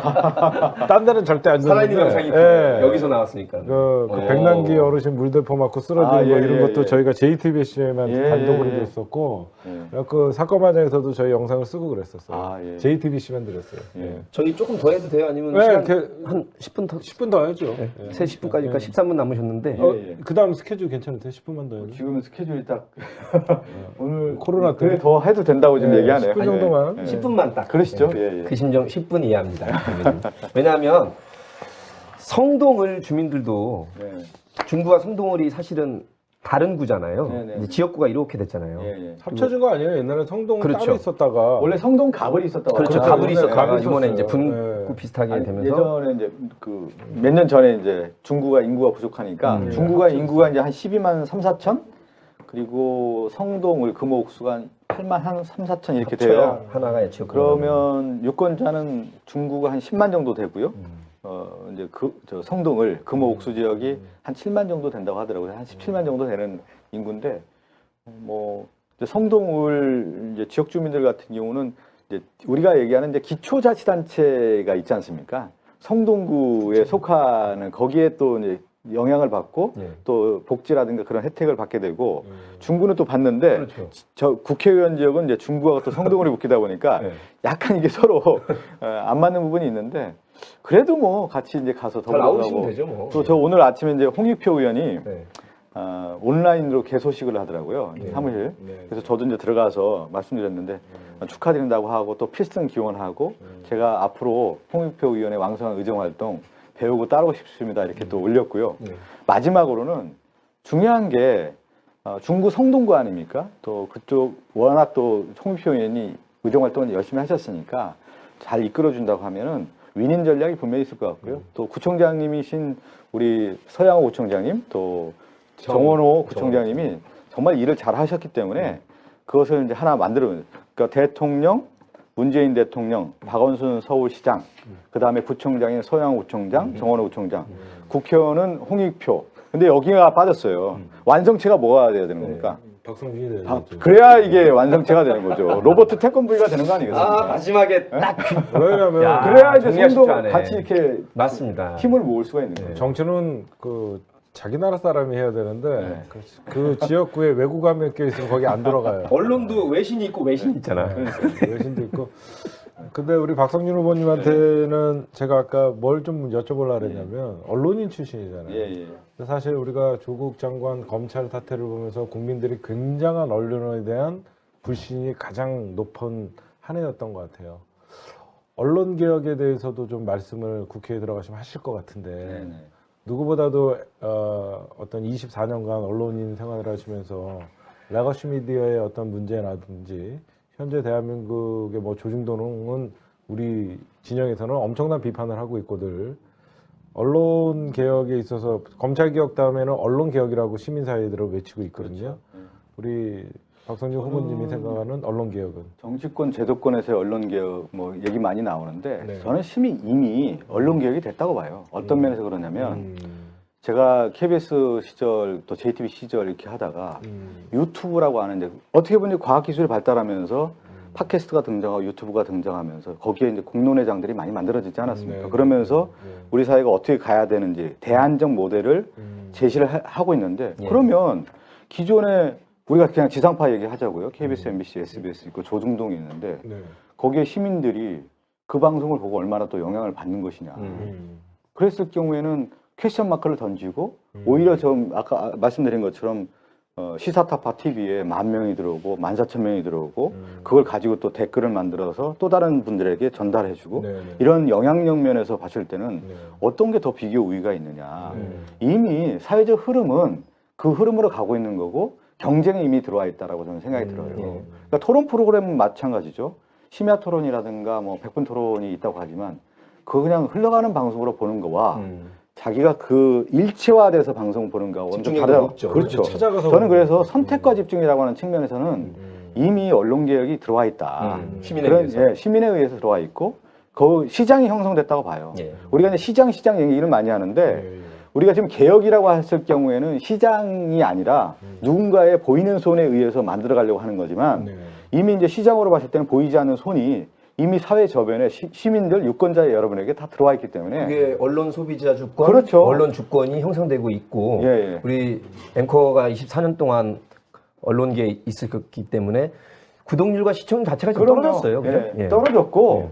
딴 데는 절대 안
살아있는
줬는데
영상이
예.
여기서 나왔으니까.
그 백남기 어르신 물대포 맞고 쓰러진 거 이런 것도 저희가 JTBC에만 단독으로 줬었고 그 사건 반장에서도 저희 영상을 쓰고 그랬었어요. JTBC만 드렸어요.
저희 조금 더 해도 돼요? 아니면
네,
시간
그-
한 10분 더?
10분 더 해야죠.
3-10분까지니까 13분 남으셨는데
그 다음 스케줄 괜찮으세요? 10분만 더 해도.
지금은 스케줄이 딱 오늘
코로나
그래
때문에.
더 해도 된다고 지금 얘기하네요.
10분 정도만.
예.
10분만 딱.
그러시죠?
네.
예, 예.
그 심정 10분 이해합니다. 왜냐하면 성동을 주민들도
네.
중구와 성동을이 사실은 다른 구잖아요.
네네.
이제 지역구가 이렇게 됐잖아요.
예, 예.
합쳐진 거 아니에요? 옛날에 성동
그렇죠.
따로 있었다가
원래 성동 가불이 있었다고
그렇죠.
하죠.
가불이 있었다가
가불이
이번에
있었어요.
이제 분구
네.
비슷하게
아니,
되면서
예전에 이제 그 몇 년 전에 이제 중구가 인구가 부족하니까 중구가 인구가 이제 한 12만 3, 4천 그리고 성동을 금옥수가 한 8만 한 3, 4천 이렇게 돼요.
하나가 지역구.
그러면 유권자는 중구가 한 10만 정도 되고요. 이제 저 성동을 금옥수 지역이 한 7만 정도 된다고 하더라고요. 한 17만 정도 되는 인구인데 뭐 이제 성동을 이제 지역 주민들 같은 경우는 이제 우리가 얘기하는 이제 기초자치단체가 있지 않습니까? 성동구에 속하는 거기에 또 이제 영향을 받고
예.
또 복지라든가 그런 혜택을 받게 되고 중구는 또 받는데
그렇죠.
저 국회의원 지역은 이제 중구하고 또 성동을이 붙기다 보니까
네.
약간 이게 서로 안 맞는 부분이 있는데 그래도 뭐 같이 이제 가서
잘 아우시면
더불어가고
되죠, 뭐.
또 저 오늘 아침에 이제 홍익표 의원이
네.
온라인으로 개소식을 하더라고요.
네.
사무실.
네.
그래서 저도 이제 들어가서 말씀드렸는데 축하드린다고 하고 또 필승 기원하고 제가 앞으로 홍익표 의원의 왕성한 의정 활동 배우고 따르고 싶습니다. 이렇게 또 올렸고요.
네.
마지막으로는 중요한 게 중구 성동구 아닙니까? 또 그쪽 워낙 또 홍익표 의원이 의정 활동을 열심히 하셨으니까 잘 이끌어준다고 하면은 윈인 전략이 분명히 있을 것 같고요. 또 구청장님이신 우리 서양호 구청장님 또 정원호 구청장님이 정말 일을 잘 하셨기 때문에 그것을 이제 하나 만들어. 그러니까 대통령, 문재인 대통령, 박원순 서울시장, 그 다음에 구청장인 서양호 구청장, 정원호 구청장, 국회의원은 홍익표. 근데 여기가 빠졌어요. 완성체가 뭐가 돼야 되는 겁니까?
박성준이 되죠.
그래야 이게 완성체가 되는 거죠. 로버트 태권브이가 되는 거 아니겠습니까?
마지막에 딱
왜냐하면
야.
그래야 이제
정리가 쉽지
손도
않네.
같이 이렇게
맞습니다.
힘을 모을 수가 있는 거죠.
정치는 그 자기 나라 사람이 해야 되는데
네.
그 지역구에 외국감이 껴 있으면 거기 안 들어가요.
언론도 외신이 있고 외신이 있잖아.
외신도 있고. 근데 우리 박성준 후보님한테는 제가 아까 뭘 좀 여쭤보려고 그랬냐면 언론인 출신이잖아요.
예.
사실 우리가 조국 장관 검찰 사태를 보면서 국민들이 굉장한 언론에 대한 불신이 가장 높은 한 해였던 것 같아요. 언론 개혁에 대해서도 좀 말씀을 국회에 들어가시면 하실 것 같은데
네네.
누구보다도 어떤 24년간 언론인 생활을 하시면서 레거시 미디어의 어떤 문제라든지 현재 대한민국의 뭐 조중동은 우리 진영에서는 엄청난 비판을 하고 있거든. 언론 개혁에 있어서 검찰 개혁 다음에는 언론 개혁이라고 시민사회들을 외치고 있거든요. 우리 박성준 후보님이 생각하는 언론 개혁은?
정치권 제도권에서의 언론 개혁 뭐 얘기 많이 나오는데
네.
저는 이미 언론 개혁이 됐다고 봐요. 어떤 면에서 그러냐면 제가 KBS 시절 또 JTBC 시절 이렇게 하다가 유튜브라고 하는데 어떻게 보면 과학기술이 발달하면서 팟캐스트가 등장하고 유튜브가 등장하면서 거기에 이제 공론회장들이 많이 만들어지지 않았습니까?
네,
그러면서 우리 사회가 어떻게 가야 되는지 대안적 모델을 제시를 하고 있는데
예.
그러면 기존에 우리가 그냥 지상파 얘기하자고요. KBS, MBC, SBS 있고 조중동이 있는데
네.
거기에 시민들이 그 방송을 보고 얼마나 또 영향을 받는 것이냐. 그랬을 경우에는 퀘스천 마크를 던지고 오히려 좀 아까 말씀드린 것처럼 시사타파 TV에 10,000명이 들어오고 14,000명이 들어오고 그걸 가지고 또 댓글을 만들어서 또 다른 분들에게 전달해주고
네, 네.
이런 영향력 면에서 봤을 때는
네.
어떤 게 더 비교 우위가 있느냐. 이미 사회적 흐름은 그 흐름으로 가고 있는 거고 경쟁에 이미 들어와 있다라고 저는 생각이 들어요. 그러니까 토론 프로그램은 마찬가지죠. 심야 토론이라든가 뭐 100분 토론이 있다고 하지만 그거 그냥 흘러가는 방송으로 보는 거와 자기가 그 일체화돼서 방송 보는 거하고 완전
집중력이
다르다.
높죠.
그렇죠.
찾아가서
저는 그래서 선택과 집중이라고 하는 측면에서는 이미 언론 개혁이 들어와 있다.
시민에 의해서.
시민에 의해서 들어와 있고 그 시장이 형성됐다고 봐요.
예.
우리가 이제 시장 얘기를 많이 하는데 우리가 지금 개혁이라고 했을 경우에는 시장이 아니라 누군가의 보이는 손에 의해서 만들어 가려고 하는 거지만
네.
이미 이제 시장으로 봤을 때는 보이지 않는 손이 이미 사회 저변에 시민들 유권자 여러분에게 다 들어와 있기 때문에
이게 언론 소비자 주권,
그렇죠.
언론 주권이 형성되고 있고
예.
우리 앵커가 24년 동안 언론계에 있었기 때문에 구독률과 시청 자체가 좀
그럼요.
떨어졌어요. 그죠?
예,
예.
떨어졌고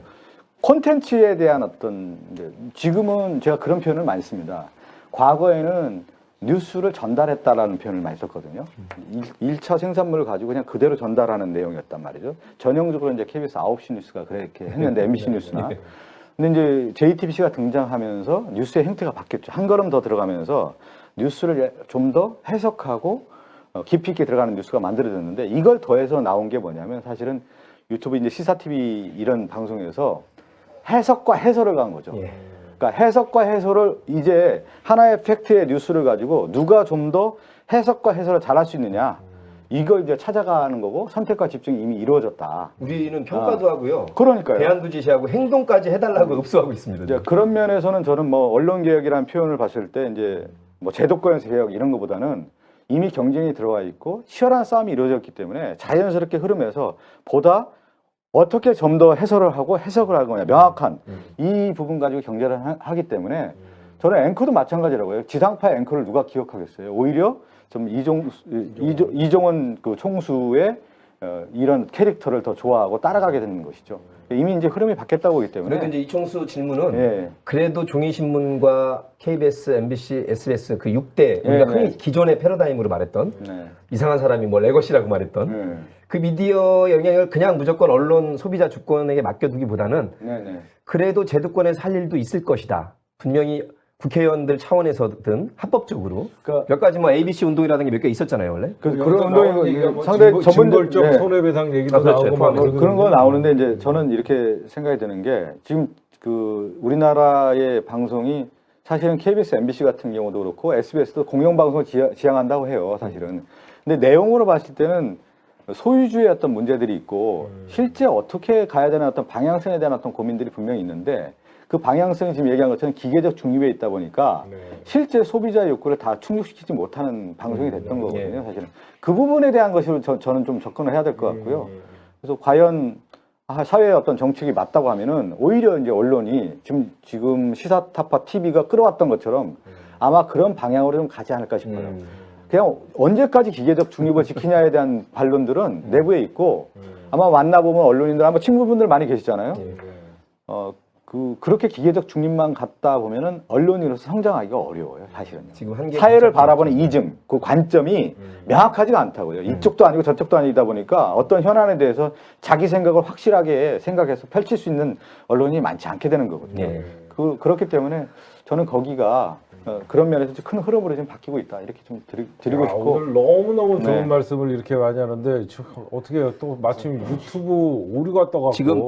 콘텐츠에 대한 어떤 이제 지금은 제가 그런 표현을 많이 씁니다. 과거에는 뉴스를 전달했다라는 표현을 많이 썼거든요. 1차 생산물을 가지고 그냥 그대로 전달하는 내용이었단 말이죠. 전형적으로 이제 KBS 9시 뉴스가 그렇게 했는데 MBC 뉴스나. 근데 이제 JTBC가 등장하면서 뉴스의 형태가 바뀌었죠. 한 걸음 더 들어가면서 뉴스를 좀 더 해석하고 깊이 있게 들어가는 뉴스가 만들어졌는데 이걸 더해서 나온 게 뭐냐면 사실은 유튜브 이제 시사TV 이런 방송에서 해석과 해설을 간 거죠.
예.
그러니까 해석과 해설을 이제 하나의 팩트의 뉴스를 가지고 누가 좀 더 해석과 해설을 잘할 수 있느냐 이걸 이제 찾아가는 거고 선택과 집중이 이미 이루어졌다.
우리는 평가도 하고요.
그러니까요.
대안도 제시하고 행동까지 해달라고 읍수하고 있습니다.
이제 그런 면에서는 저는 뭐 언론 개혁이라는 표현을 봤을 때 이제 뭐 제도권에서 개혁 이런 것보다는 이미 경쟁이 들어와 있고 치열한 싸움이 이루어졌기 때문에 자연스럽게 흐름에서 보다 어떻게 좀 더 해설을 하고 해석을 할 거냐 명확한 이 부분 가지고 경쟁을 하기 때문에 저는 앵커도 마찬가지라고요. 지상파 앵커를 누가 기억하겠어요? 오히려 좀 이종원 그 총수의 이런 캐릭터를 더 좋아하고 따라가게 되는 것이죠. 이미 이제 흐름이 바뀌었다고 보기 때문에.
그래도 이제 이총수 질문은
예.
그래도 종이신문과 KBS, MBC, SBS 그 6대 우리가
네,
흔히
네.
기존의 패러다임으로 말했던
네.
이상한 사람이 뭐 레거시라고 말했던
네.
그 미디어 영향을 그냥 무조건 언론 소비자 주권에게 맡겨두기보다는
네. 네.
그래도 제도권에서 할 일도 있을 것이다. 분명히 국회의원들 차원에서든 합법적으로
그러니까
몇 가지 뭐 ABC 운동이라든가 몇 개 있었잖아요 원래.
그런 운동이
뭐
상당히
전문적
네.
손해배상 얘기도
아, 그렇죠.
나오고 막
그런 거 나오는데 이제 저는 이렇게 생각이 드는 게 지금 그 우리나라의 방송이 사실은 KBS, MBC 같은 경우도 그렇고 SBS도 공영방송을 지향한다고 해요, 사실은. 근데 내용으로 봤을 때는 소유주의 어떤 문제들이 있고 실제 어떻게 가야 되는 어떤 방향성에 대한 어떤 고민들이 분명히 있는데 그 방향성이 지금 얘기한 것처럼 기계적 중립에 있다 보니까 실제 소비자의 욕구를 다 충족시키지 못하는 방송이 됐던 거거든요, 사실은. 그 부분에 대한 것으로 저는 좀 접근을 해야 될 것 같고요. 그래서 과연 사회의 어떤 정책이 맞다고 하면은 오히려 이제 언론이 지금 시사타파 TV가 끌어왔던 것처럼 아마 그런 방향으로 좀 가지 않을까 싶어요. 그냥 언제까지 기계적 중립을 지키냐에 대한 반론들은 내부에 있고 아마 만나보면 언론인들 아마 친구분들 많이 계시잖아요. 그렇게 기계적 중립만 갖다 보면은 언론인으로서 성장하기가 어려워요, 사실은요.
지금 한계
사회를 바라보는 이즘, 그 관점이 명확하지가 않다고요. 이쪽도 아니고 저쪽도 아니다 보니까 어떤 현안에 대해서 자기 생각을 확실하게 생각해서 펼칠 수 있는 언론이 많지 않게 되는 거거든요.
예.
그렇기 때문에 저는 거기가 그런 면에서 큰 흐름으로 지금 바뀌고 있다. 이렇게 좀 드리고 싶고.
오늘 너무너무 좋은
네.
말씀을 이렇게 많이 하는데 어떻게 해요? 또 마침 유튜브 오류가 떠갖고
지금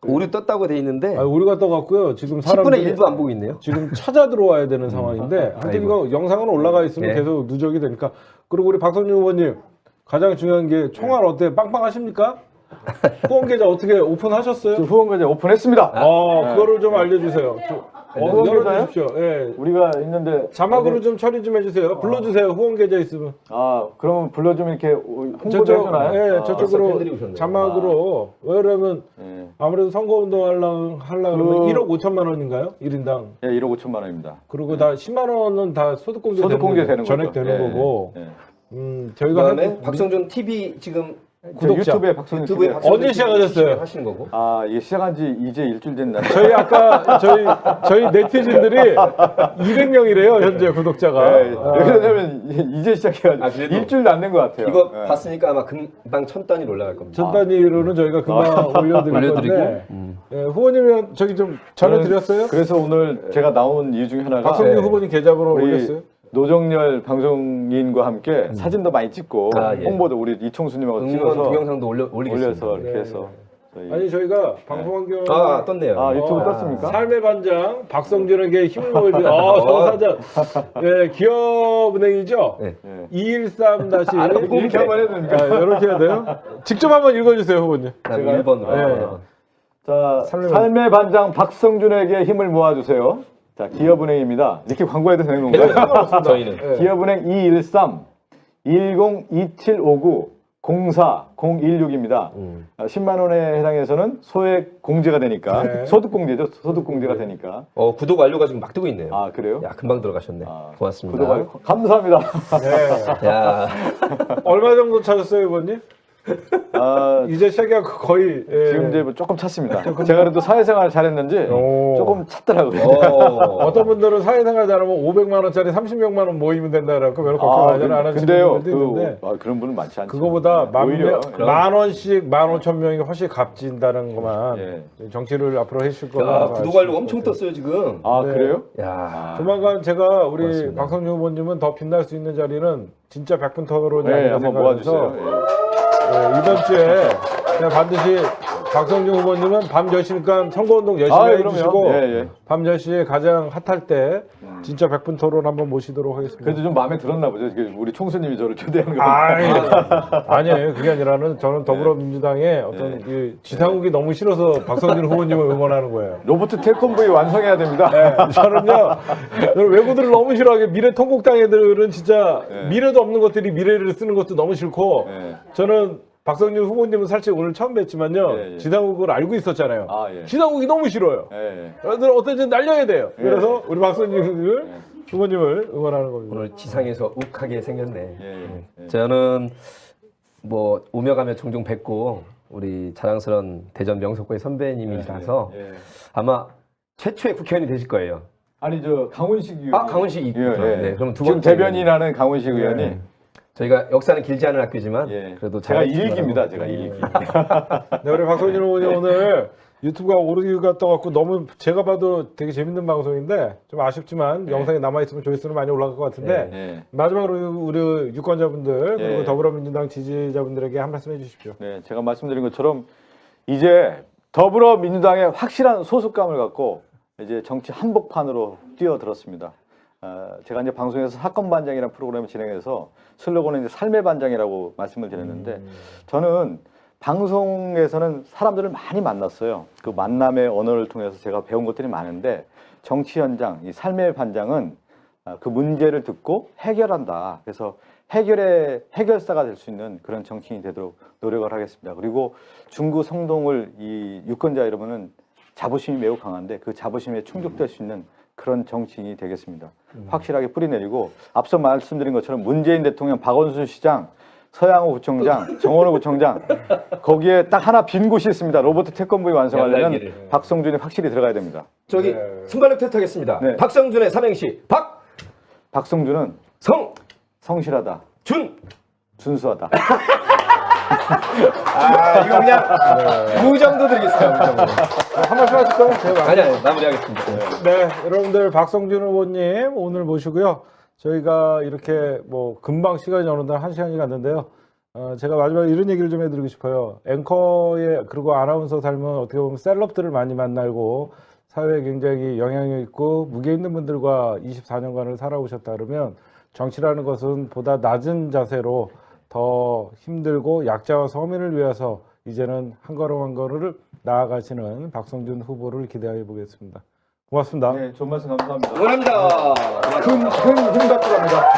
오류 떴다고 돼 있는데
오류가 떠갖고요. 지금
10분의
사람들이
1도 안 보고 있네요.
지금 찾아 들어와야 되는 상황인데 하여튼 이거 영상은 올라가 있으면
네.
계속 누적이 되니까. 그리고 우리 박성준 후보님 가장 중요한 게 총알 어때요? 빵빵하십니까? 후원 계좌 어떻게 오픈하셨어요?
지금 후원 계좌 오픈했습니다.
그거를 좀 알려주세요.
후원 계좌요?
열어주십시오. 예.
우리가 있는데
자막으로 좀 처리 좀 해주세요. 불러주세요. 후원 계좌 있으면.
그러면 불러주면 이렇게 홍보도 해주나요?
예, 저쪽으로
팬들이 오셨네요.
자막으로. 왜냐면
예.
아무래도 선거운동 하려면 1억 5천만 원인가요? 1인당.
예, 1억 5천만 원입니다.
그리고 다 10만 원은 다 소득공제
되는
전액
거죠.
되는
예,
거고.
예.
저희가
그다음에
하여튼
박성준 TV 지금
구독자.
유튜브에 박성준
유튜브에
TV.
박성준
언제
TV
시작하셨어요?
하시는 거고.
이게 시작한 지 이제 일주일 됐나?
저희 아까 저희 네티즌들이 200명이래요 현재 구독자가.
왜 그러냐면 이제 시작해가지고
그래도
일주일도 안 된 것 같아요.
이거
예.
봤으니까 아마 금방 1000단위로 올라갈 겁니다.
첫 단위로는 저희가 금방 올려드릴 건데 예, 후보님은 저기 좀 전해드렸어요?
그래서 오늘 제가 나온 이유 중에 하나가
박성준
네.
후보님 계좌번호
우리
올렸어요?
노정열 방송인과 함께 사진도 많이 찍고
예.
홍보도 우리 이총수님하고
응원
찍어서
동영상도 올리겠습니다.
올려서 이렇게
네.
해서 저희
아니 저희가 방송환경
떴네요.
유튜브 떴습니까?
삶의 반장 박성준에게 힘을 보여주는 서사전 네, 기업은행이죠?
네.
213 다시
이렇게 한번 해도 됩니까?
이렇게 해야 돼요? 직접 한번 읽어주세요 후보님.
제가 1번으로.
네.
자,
삶의
삶의 반장 박성준에게 힘을 모아주세요. 자, 기업은행입니다. 이렇게 광고해도 되는 건가요?
저희는
네.
기업은행 213 102759 04 016입니다. 10만 원에 해당해서는 소액 공제가 되니까
네.
소득 공제죠. 소득 공제가 되니까.
구독 완료가 지금 막 뜨고 있네요.
그래요?
야, 금방 들어가셨네. 고맙습니다.
구독 감사합니다.
네.
야,
얼마 정도 찾았어요 후보님? 이제 시작해갖고 거의
지금 이제 뭐 조금 찼습니다. 제가 그래도 사회생활 잘했는지
오.
조금 찼더라고요.
어떤 분들은 사회생활 잘하면 500만 원짜리 30명만 원 모이면 된다라고 별로 걱정 안 하시는
근데요,
분들도 있는데
그런 분은 많지 않죠.
그거보다
오히려
만 원씩 15,000명이 훨씬 값진다는 것만
예.
정치를 앞으로 해주실
야,
거라
구독 완료 엄청 떴어요 지금.
네.
그래요?
야,
조만간 제가 우리
고맙습니다.
박성준 후보님은 더 빛날 수 있는 자리는 진짜 100분 토론이
네,
아닌가
한번
생각해서
모아주세요.
이번 주에 그냥 반드시 박성준 후보님은 밤 10시니까 선거운동 열심히
그럼요.
해주시고
예.
밤 10시에 가장 핫할 때 진짜 100분 토론 한번 모시도록 하겠습니다.
그래도 좀 마음에 들었나 보죠. 이게 우리 총수님이 저를 초대한 거.
아니에요. 그게 아니라는 저는 더불어민주당의 어떤 이 지상욱이 너무 싫어서 박성준 후보님을 응원하는 거예요.
로버트 태권브이 완성해야 됩니다.
저는요, 외국들을 너무 싫어하게 미래통곡당 애들은 진짜 미래도 없는 것들이 미래를 쓰는 것도 너무 싫고
네.
저는 박성준 후보님은 사실 오늘 처음 뵀지만요.
예, 예.
진화국을 알고 있었잖아요.
아, 예.
진화국이 너무 싫어요.
예.
여러분들 어떤지 날려야 돼요.
예.
그래서 우리 박성준 후보님을 응원하는 겁니다.
오늘 지상에서 욱하게 생겼네.
예.
저는 뭐 오며 가며 종종 뵙고 우리 자랑스러운 대전 명석구의 선배님이라서
예.
아마 최초의 국회의원이 되실 거예요.
아니 저 강훈식 의원.
아, 강훈식
예,
있죠.
예.
네, 그럼 두
지금
번째
대변인하는 강훈식 의원이
네. 저희가 역사는 길지 않은 학교지만
예.
그래도
제가
잘하시기
일기입니다.
바라고.
제가 일기.
네, 우리 박성준 후보님 오늘 유튜브가 오르기가 떠갖고 너무 제가 봐도 되게 재밌는 방송인데 좀 아쉽지만 영상이 남아있으면 조회수는 많이 올라갈 것 같은데
예.
마지막으로 우리 유권자분들 그리고
예.
더불어민주당 지지자분들에게 한 말씀 해주십시오.
네, 제가 말씀드린 것처럼 이제 더불어민주당의 확실한 소속감을 갖고 이제 정치 한복판으로 뛰어들었습니다. 제가 이제 방송에서 사건 반장이라는 프로그램을 진행해서 슬로건은 이제 삶의 반장이라고 말씀을 드렸는데 저는 방송에서는 사람들을 많이 만났어요. 그 만남의 언어를 통해서 제가 배운 것들이 많은데 정치 현장, 이 삶의 반장은 그 문제를 듣고 해결한다. 그래서 해결사가 될 수 있는 그런 정치인이 되도록 노력을 하겠습니다. 그리고 중구 성동을 이 유권자 여러분은 자부심이 매우 강한데 그 자부심에 충족될 수 있는 그런 정치인이 되겠습니다. 확실하게 뿌리내리고 앞서 말씀드린 것처럼 문재인 대통령, 박원순 시장, 서양호 구청장, 정원호 구청장 거기에 딱 하나 빈 곳이 있습니다. 로봇 태권브이 완성하려면
양날개를.
박성준이 확실히 들어가야 됩니다.
저기
네.
순발력 테스트 하겠습니다.
네.
박성준의 삼행시
박성준은 성실하다, 준수하다.
아, 이거 그냥 무정도 드리겠습니다. 무정도.
한 말씀 하실까요? 제가
아니, 마무리하겠습니다.
네, 여러분들 박성준 후보님 오늘 모시고요. 저희가 이렇게 뭐 금방 시간이 어느 날 1시간이 갔는데요. 제가 마지막에 이런 얘기를 좀 해드리고 싶어요. 앵커에 그리고 아나운서 삶은 어떻게 보면 셀럽들을 많이 만나고 사회에 굉장히 영향력 있고 무게 있는 분들과 24년간을 살아오셨다 그러면 정치라는 것은 보다 낮은 자세로 더 힘들고 약자와 서민을 위해서 이제는 한 걸음 한 걸음을 나아가시는 박성준 후보를 기대해 보겠습니다. 고맙습니다.
네, 좋은 말씀 감사합니다.
응원합니다.
큰 힘 갖고 갑니다.